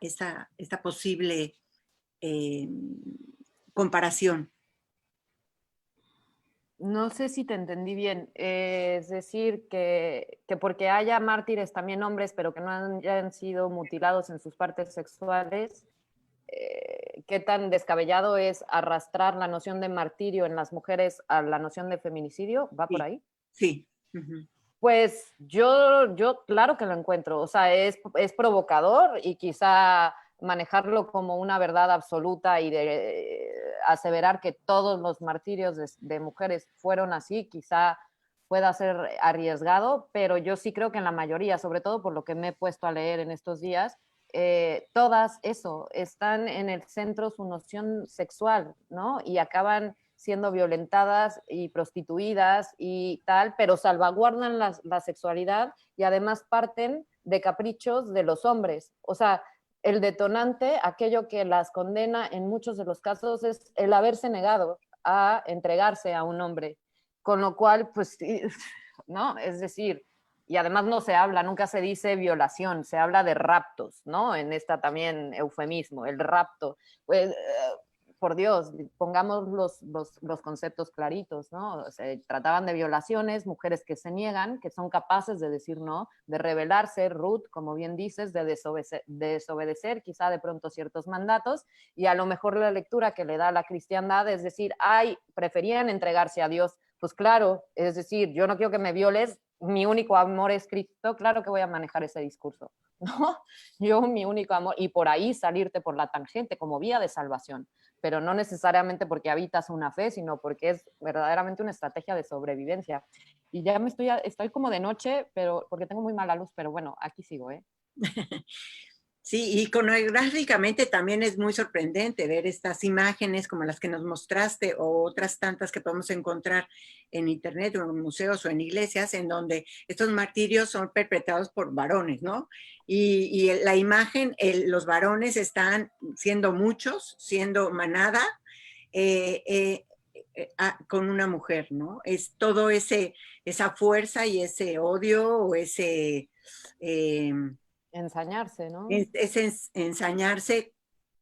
posible comparación? No sé si te entendí bien. Es decir, que porque haya mártires también hombres, pero que no hayan sido mutilados en sus partes sexuales, ¿qué tan descabellado es arrastrar la noción de martirio en las mujeres a la noción de feminicidio? ¿Va por ahí? Sí. Uh-huh. Pues yo claro que lo encuentro. O sea, es provocador y quizá manejarlo como una verdad absoluta y de aseverar que todos los martirios de mujeres fueron así, quizá pueda ser arriesgado, pero yo sí creo que en la mayoría, sobre todo por lo que me he puesto a leer en estos días, todas eso, están en el centro su noción sexual, ¿no? Y acaban siendo violentadas y prostituidas y tal, pero salvaguardan la sexualidad y además parten de caprichos de los hombres. O sea, el detonante, aquello que las condena en muchos de los casos es el haberse negado a entregarse a un hombre. Con lo cual, pues, ¿no? Es decir, y además no se habla, nunca se dice violación, se habla de raptos, ¿no? En esta también eufemismo, el rapto. Pues, por Dios, pongamos los conceptos claritos, ¿no? Se trataban de violaciones, mujeres que se niegan, que son capaces de decir no, de rebelarse, Ruth, como bien dices, de desobedecer quizá de pronto ciertos mandatos, y a lo mejor la lectura que le da la cristiandad es decir, ay, preferían entregarse a Dios. Pues claro, es decir, yo no quiero que me violes, mi único amor es Cristo, claro que voy a manejar ese discurso, ¿no? Yo mi único amor, y por ahí salirte por la tangente como vía de salvación, pero no necesariamente porque habitas una fe, sino porque es verdaderamente una estrategia de sobrevivencia. Y ya estoy como de noche, pero porque tengo muy mala luz, pero bueno, aquí sigo, ¿eh? Sí, iconográficamente también es muy sorprendente ver estas imágenes como las que nos mostraste o otras tantas que podemos encontrar en internet o en museos o en iglesias en donde estos martirios son perpetrados por varones, ¿no? Y la imagen, los varones están siendo muchos, siendo manada con una mujer, ¿no? Es todo esa fuerza y ese odio o ese... Ensañarse, ¿no? es ensañarse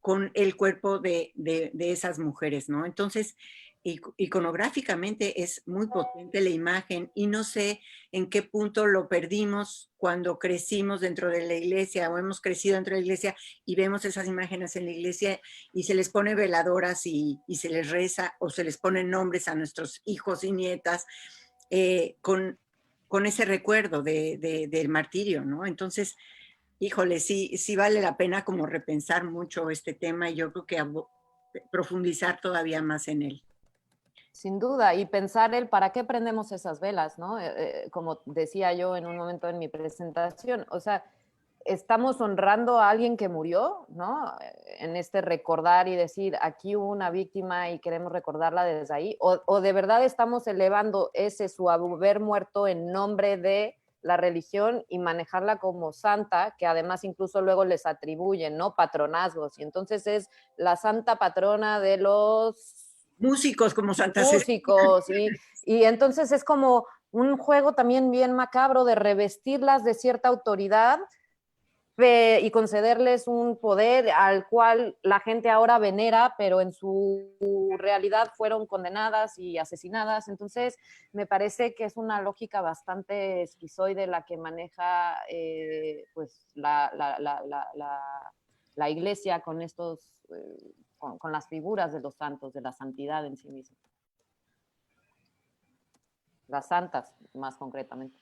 con el cuerpo de esas mujeres, ¿no? Entonces, iconográficamente es muy potente la imagen y no sé en qué punto lo perdimos cuando crecimos dentro de la iglesia o hemos crecido dentro de la iglesia y vemos esas imágenes en la iglesia y se les pone veladoras y se les reza o se les ponen nombres a nuestros hijos y nietas con ese recuerdo del martirio, ¿no? Entonces, híjole, sí vale la pena como repensar mucho este tema y yo creo que profundizar todavía más en él. Sin duda, y pensar el para qué prendemos esas velas, ¿no? Como decía yo en un momento en mi presentación, o sea, estamos honrando a alguien que murió, ¿no? En este recordar y decir, aquí hubo una víctima y queremos recordarla desde ahí, o de verdad estamos elevando su haber muerto en nombre de la religión y manejarla como santa, que además incluso luego les atribuyen, ¿no? Patronazgos, y entonces es la santa patrona de los músicos como Santa músicos, y entonces es como un juego también bien macabro de revestirlas de cierta autoridad y concederles un poder al cual la gente ahora venera, pero en su realidad fueron condenadas y asesinadas. Entonces, me parece que es una lógica bastante esquizoide la que maneja pues la iglesia con estos, con las figuras de los santos, de la santidad en sí misma. Las santas, más concretamente.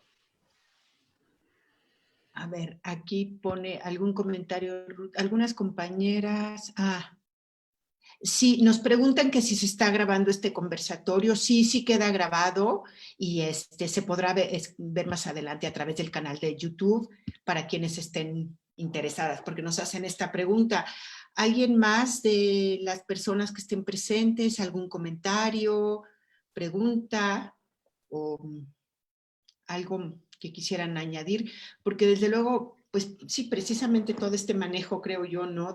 A ver, aquí pone algún comentario, algunas compañeras. Sí, nos preguntan que si se está grabando este conversatorio. Sí queda grabado y se podrá ver más adelante a través del canal de YouTube para quienes estén interesadas, porque nos hacen esta pregunta. ¿Alguien más de las personas que estén presentes? ¿Algún comentario, pregunta o algo que quisieran añadir, porque desde luego, pues sí, precisamente todo este manejo, creo yo, ¿no?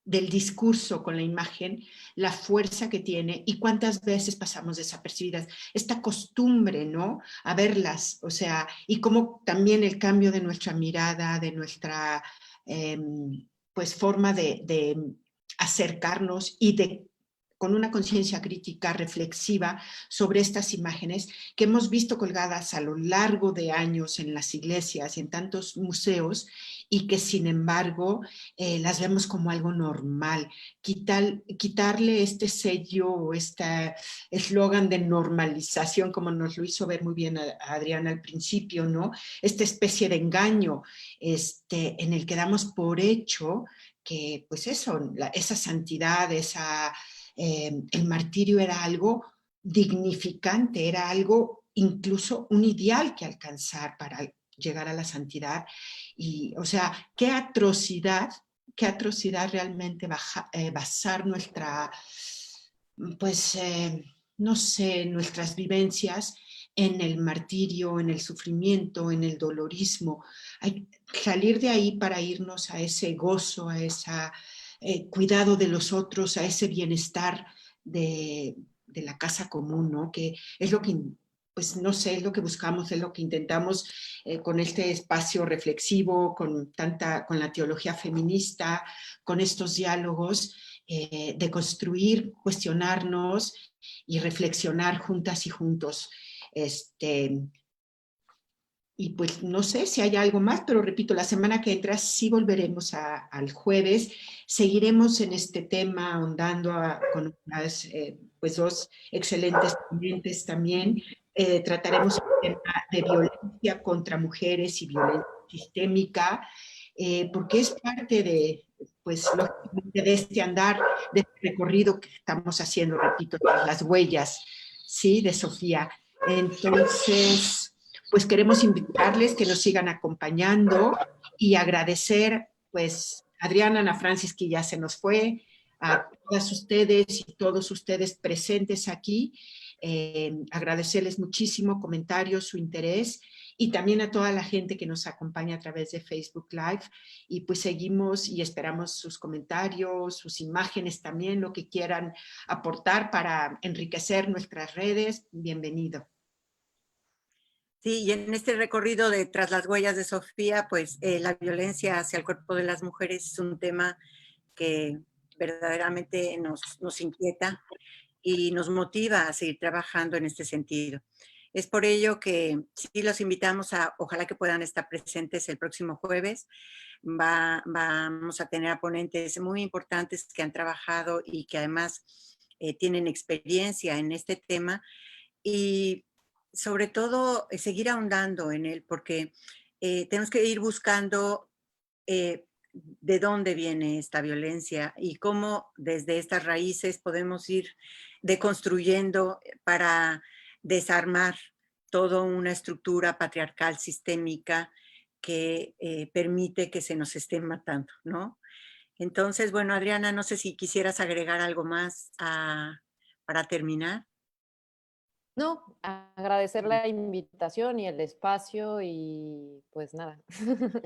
Del discurso con la imagen, la fuerza que tiene y cuántas veces pasamos desapercibidas. Esta costumbre, ¿no? A verlas, o sea, y cómo también el cambio de nuestra mirada, de nuestra, pues, forma de acercarnos y de con una conciencia crítica reflexiva sobre estas imágenes que hemos visto colgadas a lo largo de años en las iglesias y en tantos museos y que sin embargo las vemos como algo normal. Quitarle este sello o este eslogan de normalización, como nos lo hizo ver muy bien a Adriana al principio, ¿no? Esta especie de engaño en el que damos por hecho que, pues eso, esa santidad, el martirio era algo dignificante, era algo incluso un ideal que alcanzar para llegar a la santidad. Y, o sea, qué atrocidad realmente basar nuestra, pues, no sé, nuestras vivencias en el martirio, en el sufrimiento, en el dolorismo. Salir de ahí para irnos a ese gozo, a ese cuidado de los otros, a ese bienestar de la casa común, ¿no? Que es lo que, pues no sé, es lo que buscamos, es lo que intentamos con este espacio reflexivo, con la teología feminista, con estos diálogos, de construir, cuestionarnos y reflexionar juntas y juntos. Y pues no sé si hay algo más, pero repito, la semana que entra sí volveremos al jueves. Seguiremos en este tema ahondando con las pues dos excelentes ponentes también. Trataremos el tema de violencia contra mujeres y violencia sistémica, porque es parte de, pues, lógicamente, de este andar, de este recorrido que estamos haciendo, repito, las huellas, ¿sí? De Sofía. Entonces, pues queremos invitarles que nos sigan acompañando y agradecer, pues, a Adriana, Ana Francis, que ya se nos fue, a todas ustedes y todos ustedes presentes aquí, agradecerles muchísimo comentarios, su interés, y también a toda la gente que nos acompaña a través de Facebook Live, y pues seguimos y esperamos sus comentarios, sus imágenes también, lo que quieran aportar para enriquecer nuestras redes. Bienvenido. Sí, y en este recorrido de Tras las huellas de Sofía, pues la violencia hacia el cuerpo de las mujeres es un tema que verdaderamente nos inquieta y nos motiva a seguir trabajando en este sentido. Es por ello que sí los invitamos ojalá que puedan estar presentes el próximo jueves. Vamos a tener a ponentes muy importantes que han trabajado y que además tienen experiencia en este tema, y sobre todo seguir ahondando en él, porque tenemos que ir buscando de dónde viene esta violencia y cómo desde estas raíces podemos ir deconstruyendo para desarmar toda una estructura patriarcal sistémica que permite que se nos estén matando, ¿no? Entonces, bueno, Adriana, no sé si quisieras agregar algo más para terminar. No, agradecer la invitación y el espacio y pues nada,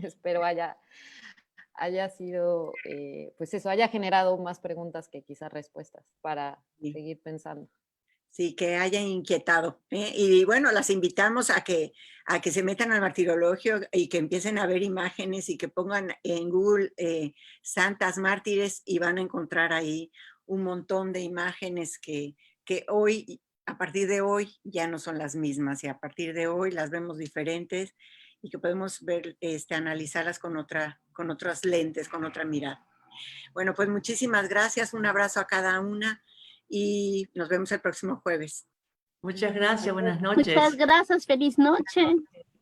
espero haya sido, pues eso, haya generado más preguntas que quizás respuestas para seguir pensando. Sí, que haya inquietado. Y bueno, las invitamos a que se metan al martirologio y que empiecen a ver imágenes y que pongan en Google santas mártires y van a encontrar ahí un montón de imágenes que hoy, a partir de hoy, ya no son las mismas y a partir de hoy las vemos diferentes y que podemos ver, analizarlas con otras lentes, con otra mirada. Bueno, pues muchísimas gracias, un abrazo a cada una y nos vemos el próximo jueves. Muchas gracias, buenas noches. Muchas gracias, feliz noche.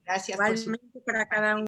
Gracias por su... para cada uno.